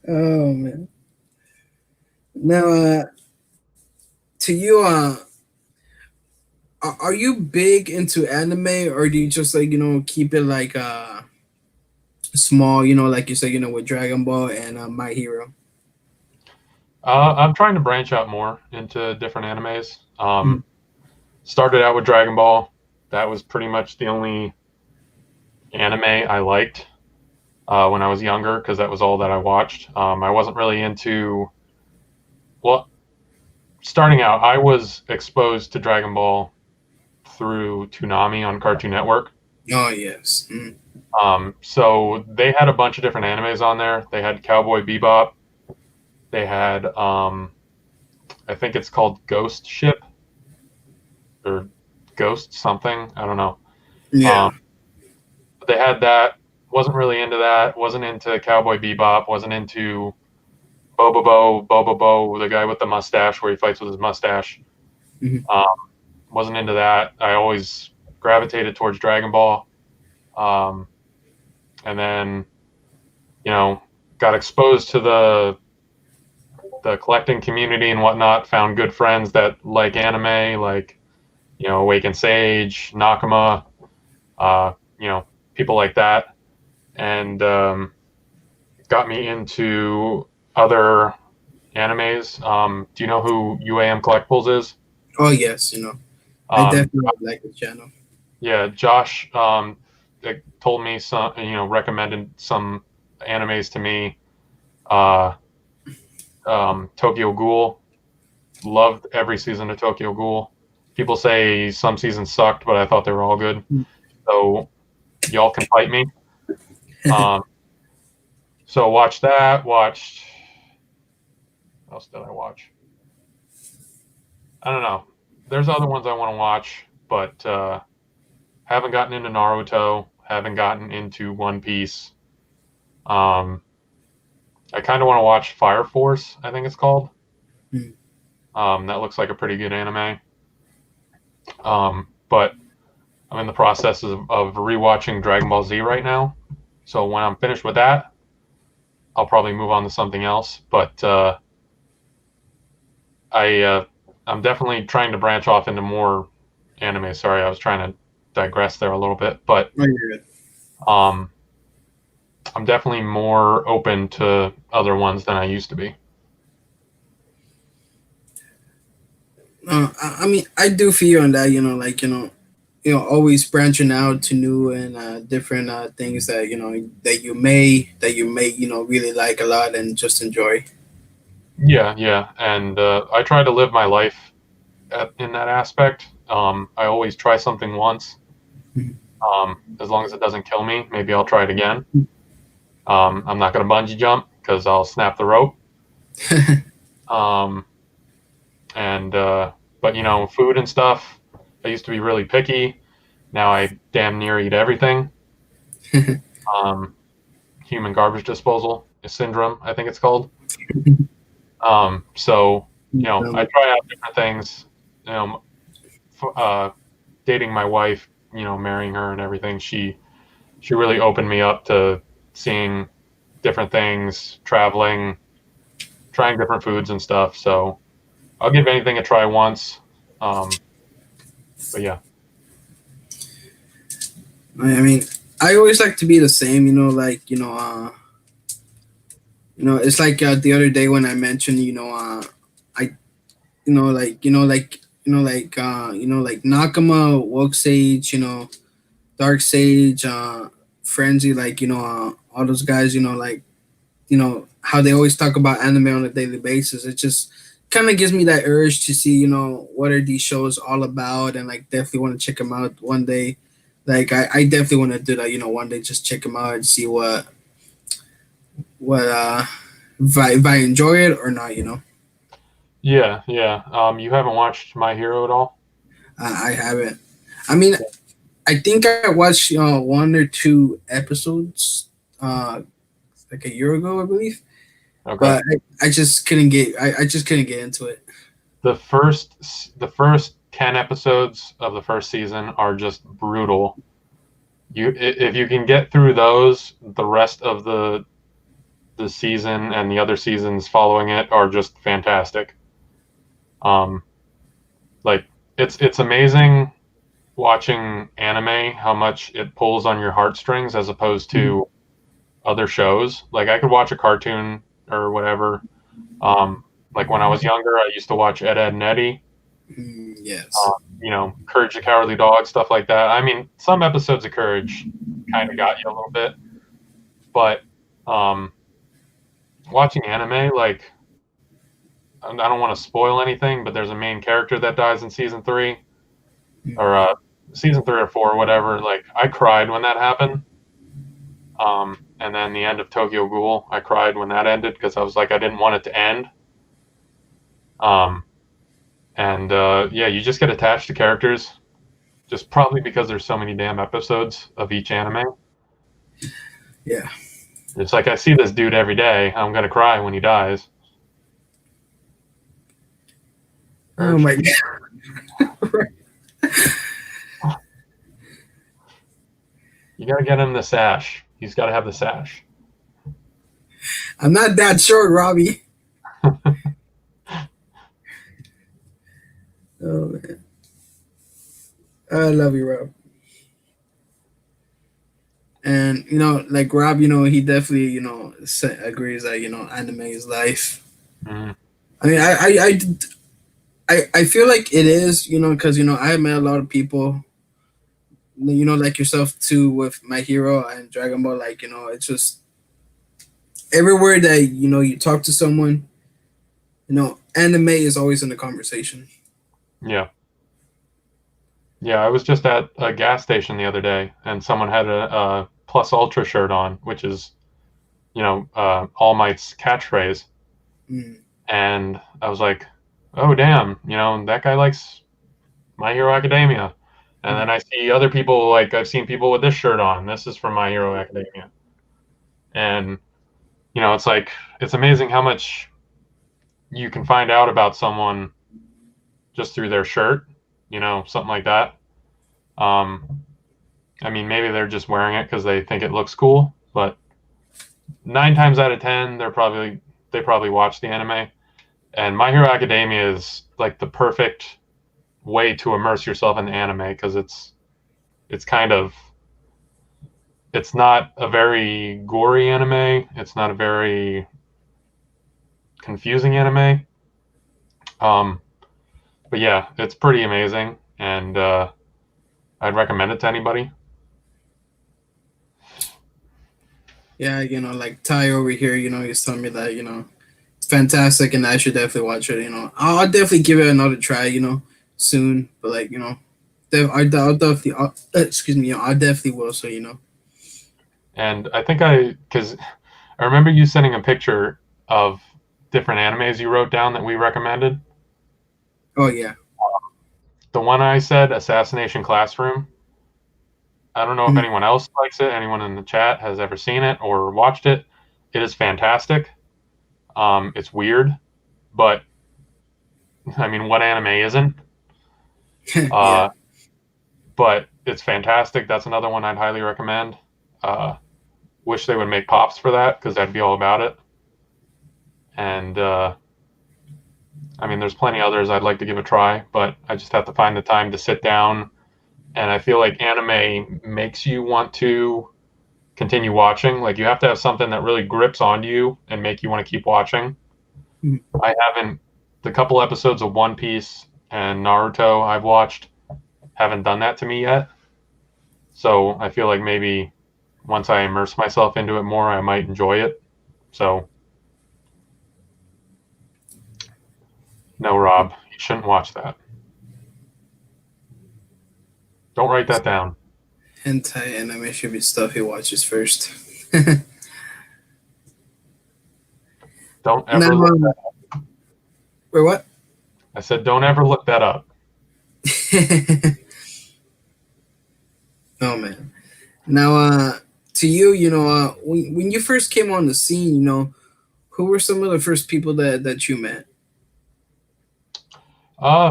Oh man. Now, to you, are you big into anime, or do you just like keep it like small? Like you said, with Dragon Ball and My Hero. I'm trying to branch out more into different animes. Mm. Started out with Dragon Ball. That was pretty much the only anime I liked when I was younger because that was all that I watched. I wasn't really into. Well, starting out, I was exposed to Dragon Ball through Toonami on Cartoon Network. Oh yes. Mm. So they had a bunch of different animes on there. They had Cowboy Bebop. They had, I think it's called Ghost Ship or Ghost something. I don't know. Yeah. But they had that. Wasn't really into that. Wasn't into Cowboy Bebop. Wasn't into Bobo, the guy with the mustache where he fights with his mustache. Mhm. Wasn't into that. I always gravitated towards Dragon Ball. Um, and then, got exposed to the collecting community and whatnot. Found good friends that like anime, like Awaken Sage, Nakama, uh, people like that, and got me into other animes. Do you know who UAM Collectibles is? Oh yes. I Um, definitely like the channel. yeah, Josh told me some, recommended some animes to me. Uh, Tokyo Ghoul. Loved every season of Tokyo Ghoul. People say some seasons sucked, but I thought they were all good. So y'all can fight me. Um, so watched that. Watched. What else did I watch? I don't know. There's other ones I want to watch, but haven't gotten into Naruto. Haven't gotten into One Piece. Um, I kind of want to watch Fire Force, I think it's called. Mm. That looks like a pretty good anime. But I'm in the process of rewatching Dragon Ball Z right now. So when I'm finished with that, I'll probably move on to something else. But I'm definitely trying to branch off into more anime. Sorry, I was trying to digress there a little bit, but Oh, you're good. um, I'm definitely more open to other ones than I used to be. I mean, I do feel you on that. Like always branching out to new and different things that that you may really like a lot and just enjoy. Yeah, yeah, and I try to live my life in that aspect. I always try something once. Mhm. As long as it doesn't kill me, maybe I'll try it again. I'm not going to bungee jump because I'll snap the rope. Um, and but food and stuff. I used to be really picky. Now I damn near eat everything. Um, Human garbage disposal syndrome, I think it's called. So I try out different things. You know, dating my wife, marrying her and everything. She really opened me up to seeing different things, traveling, trying different foods and stuff. So I'll give anything a try once. But yeah. I mean, I always like to be the same. Like it's like the other day when I mentioned, I like Nakama, Woke Sage, Dark Sage, Frenzy, like all those guys, like how they always talk about anime on a daily basis. It just kind of gives me that urge to see what are these shows all about, and like definitely want to check them out one day. Like I definitely want to do that, one day, just check them out and see what if I enjoy it or not. Yeah, yeah. You haven't watched My Hero at all? I haven't. I mean, I think I watched one or two episodes like a year ago, I believe. Okay. But I just couldn't get I just couldn't get into it. The first 10 episodes of the first season are just brutal. If you can get through those, the rest of the season and the other seasons following it are just fantastic. Um, like it's amazing watching anime how much it pulls on your heartstrings as opposed Mhm. to other shows. Like I could watch a cartoon or whatever. Um, like when I was younger, I used to watch Ed, Edd and Eddy. Yes. Courage the Cowardly Dog, stuff like that. I mean, some episodes of Courage kind of got you a little bit, but um, watching anime, like I don't want to spoil anything, but there's a main character that dies in season three or season 3 or 4, or whatever. Like I cried when that happened. And then the end of Tokyo Ghoul, I cried when that ended because I was like, I didn't want it to end. Um, and yeah, you just get attached to characters, just probably because there's so many damn episodes of each anime. Yeah. It's like I see this dude every day. I'm gonna cry when he dies. Oh Urge. my god. You gotta get him the sash. He's got to have the sash. I'm not that short, Robbie. Oh man. I love you, Rob. And like Rob, he definitely agrees that anime is life. Mhm. I mean, I feel like it is, because I met a lot of people like yourself too with My Hero and Dragon Ball. Like it's just everywhere that you talk to someone, anime is always in the conversation. Yeah. Yeah, I was just at a gas station the other day, and someone had a Plus Ultra shirt on, which is, All Might's catchphrase. Mm. And I was like, oh, damn, that guy likes My Hero Academia. And then Mm. I see other people, like, I've seen people with this shirt on. This is from My Hero Academia. And, it's like, it's amazing how much you can find out about someone just through their shirt, something like that. Um, I mean, maybe they're just wearing it because they think it looks cool, but 9 times out of 10, they probably watch the anime. And My Hero Academia is like the perfect way to immerse yourself in the anime because it's kind of it's not a very gory anime. It's not a very confusing anime. Um, but yeah, it's pretty amazing, and I'd recommend it to anybody. Yeah, like Ty over here, he's telling me that it's fantastic, and I should definitely watch it. I'll definitely give it another try. Soon, but like I'll definitely, excuse me, I definitely will. So And I think because I remember you sending a picture of different animes you wrote down that we recommended. oh yeah. The one I said, Assassination Classroom. I don't know if Mm. anyone else likes it. Anyone in the chat has ever seen it or watched it. It is fantastic. It's weird, but I mean, what anime isn't? Yeah. Uh, but it's fantastic. That's another one I'd highly recommend. Uh, wish they would make pops for that because I'd be all about it. And I mean, there's plenty others I'd like to give a try, but I just have to find the time to sit down. And I feel like anime makes you want to continue watching. Like you have to have something that really grips onto you and make you want to keep watching. Mm. I haven't the couple episodes of One Piece and Naruto I've watched haven't done that to me yet. So I feel like maybe once I immerse myself into it more, I might enjoy it. So no, Rob, you shouldn't watch that. Don't write that down. Hentai anime should be stuff he watches first. Don't Now, ever look that up. wait, what? I said don't ever look that up. Oh man. Now, to you, when you first came on the scene, who were some of the first people that you met?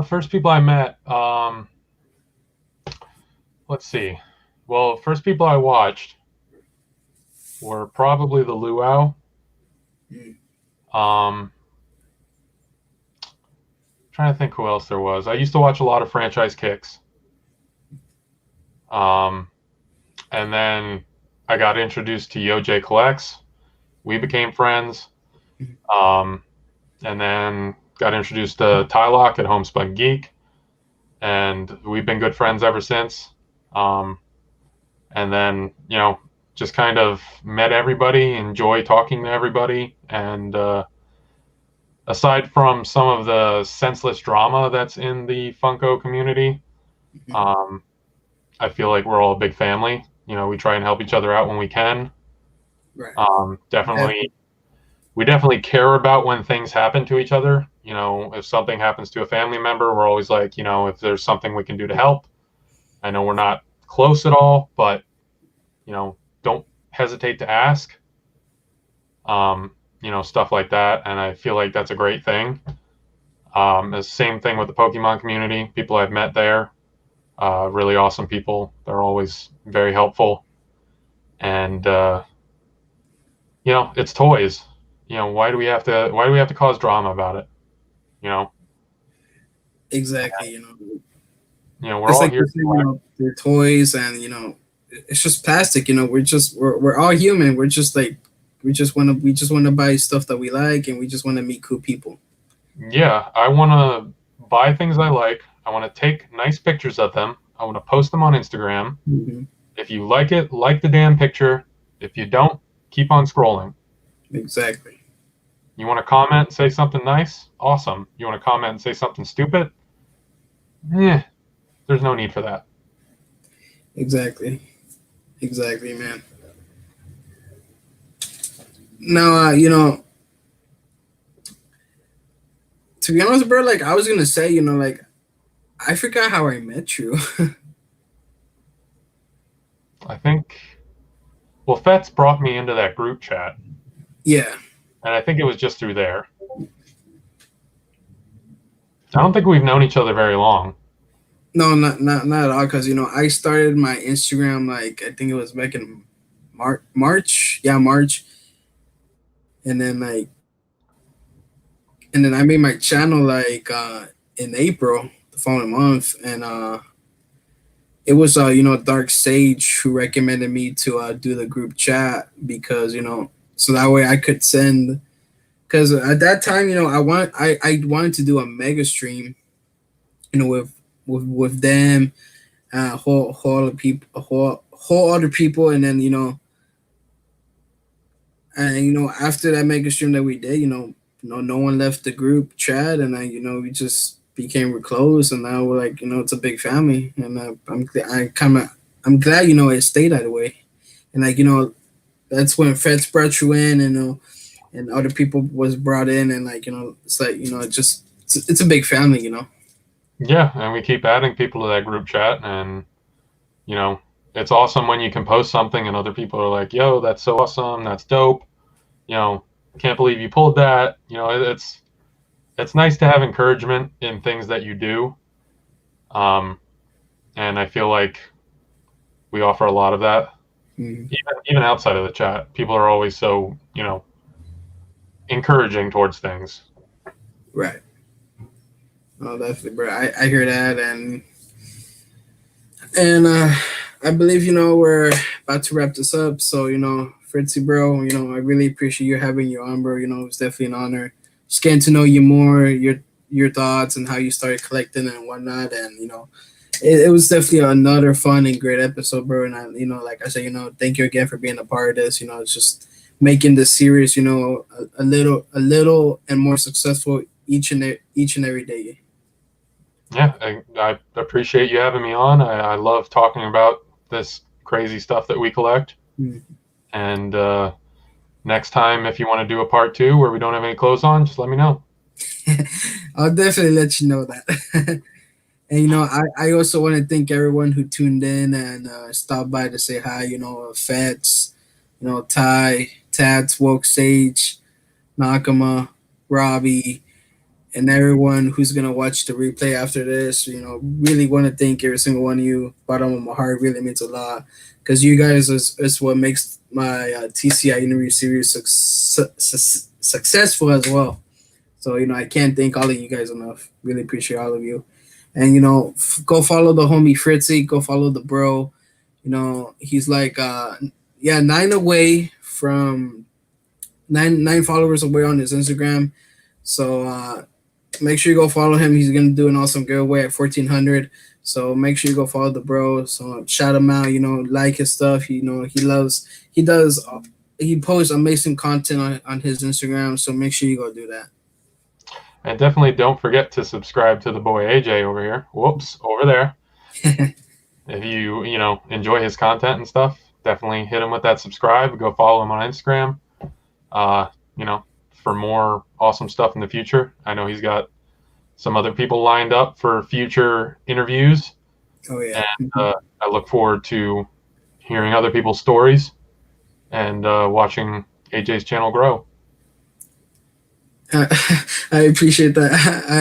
First people I met, let's see. Well, first people I watched were probably the Luau. Mm. Um, trying to think who else there was. I used to watch a lot of Franchise Kicks. Um, and then I got introduced to Yoj Collects. We became friends. Um, and then got introduced to Tylock at Homespun Geek. And we've been good friends ever since. And then, just kind of met everybody, enjoy talking to everybody. And aside from some of the senseless drama that's in the Funko community, um, I feel like we're all a big family. We try and help each other out when we can. Right. Definitely, we definitely care about when things happen to each other. If something happens to a family member, we're always like, if there's something we can do to help. I know we're not close at all, but don't hesitate to ask. Stuff like that, and I feel like that's a great thing. The same thing with the Pokemon community. People I've met there, really awesome people. They're always very helpful, and it's toys. Why do we have to cause drama about it? You know, Exactly. we're It's all like here. you said, they're toys, and it's just plastic. We're all human. We're just like we just want to buy stuff that we like, and we just want to meet cool people. Yeah, I want to buy things I like. I want to take nice pictures of them, I want to post them on Instagram. Mm-hmm. If you like it, like the damn picture. If you don't, keep on scrolling. Exactly. You want to comment and say something nice? Awesome. You want to comment and say something stupid? There's no need for that. Exactly. Exactly, man. Now, to be honest, bro, like I was gonna say, like I forgot how I met you. I think, well, Fets brought me into that group chat, Yeah. and I think it was just through there. I don't think we've known each other very long. No, not at all. Cause I started my Instagram like I think it was back in March. Yeah, March. And then I made my channel like in April the following month, and it was Dark Sage who recommended me to do the group chat because so that way I could send, because at that time I wanted to do a mega stream with them, whole other people, whole other people, and then after that mega stream that we did, no one left the group chat, and we just became real close, and now we're like it's a big family, and I'm glad it stayed that way, and that's when Feds brought you in, and other people was brought in, and it's like it's a big family. Yeah, and we keep adding people to that group chat, and it's awesome when you can post something and other people are like, "Yo, that's so awesome, that's dope." Can't believe you pulled that. It's nice to have encouragement in things that you do, and I feel like we offer a lot of that. Mm-hmm. Even outside of the chat, people are always so encouraging towards things. Right. Oh, definitely, bro. I hear that, and I believe we're about to wrap this up. So Fritzy, bro, I really appreciate you having you on, bro. It's definitely an honor just getting to know you more, your thoughts and how you started collecting and whatnot, and it was definitely another fun and great episode, bro. And I, like I said, thank you again for being a part of this. It's just making this series, a little and more successful each and every day. Yeah, I appreciate you having me on. I love talking about this crazy stuff that we collect. Mm. And next time, if you want to do a part 2 where we don't have any clothes on, just let me know. I'll definitely let you know that. And I also want to thank everyone who tuned in and stopped by to say hi. Fats, Ty, Tats, Woke Sage, Nakama, Robbie, and everyone who's gonna watch the replay after this. Really want to thank every single one of you. Bottom of my heart, really means a lot because you guys is what makes my TCI interview series successful as well. So I can't thank all of you guys enough. Really appreciate all of you. And go follow the homie Fritzy. Go follow the bro. He's like 9 followers away on his Instagram. So make sure you go follow him. He's gonna do an awesome giveaway at 1,400. So make sure you go follow the bro. So shout him out. Like his stuff. He posts amazing content on his Instagram. So make sure you go do that. And definitely don't forget to subscribe to the boy AJ over here. Whoops, over there. If you enjoy his content and stuff, definitely hit him with that subscribe. Go follow him on Instagram. For more awesome stuff in the future. I know he's got some other people lined up for future interviews. Oh yeah. And I look forward to hearing other people's stories and watching AJ's channel grow. I appreciate that.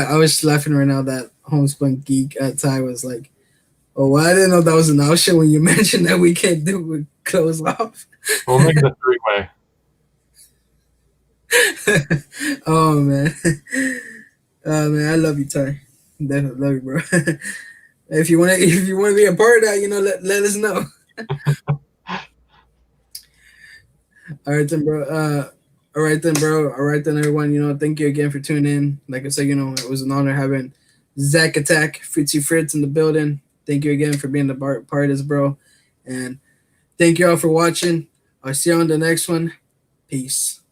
I was laughing right now that Homespun Geek at Ty was like, "Oh, well, I didn't know that was an option when you mentioned that we can't do with clothes off." We'll make it a 3-way. Oh man, man, I love you, Ty. Definitely love you, bro. If you want to be a part of that, let us know. All right then, bro. All right then, bro. All right then, everyone. Thank you again for tuning in. Like I said, it was an honor having Zach Attack, Fritzy Fritz in the building. thank you again for being the part of this, bro. And thank you all for watching. I'll see you on the next one. Peace.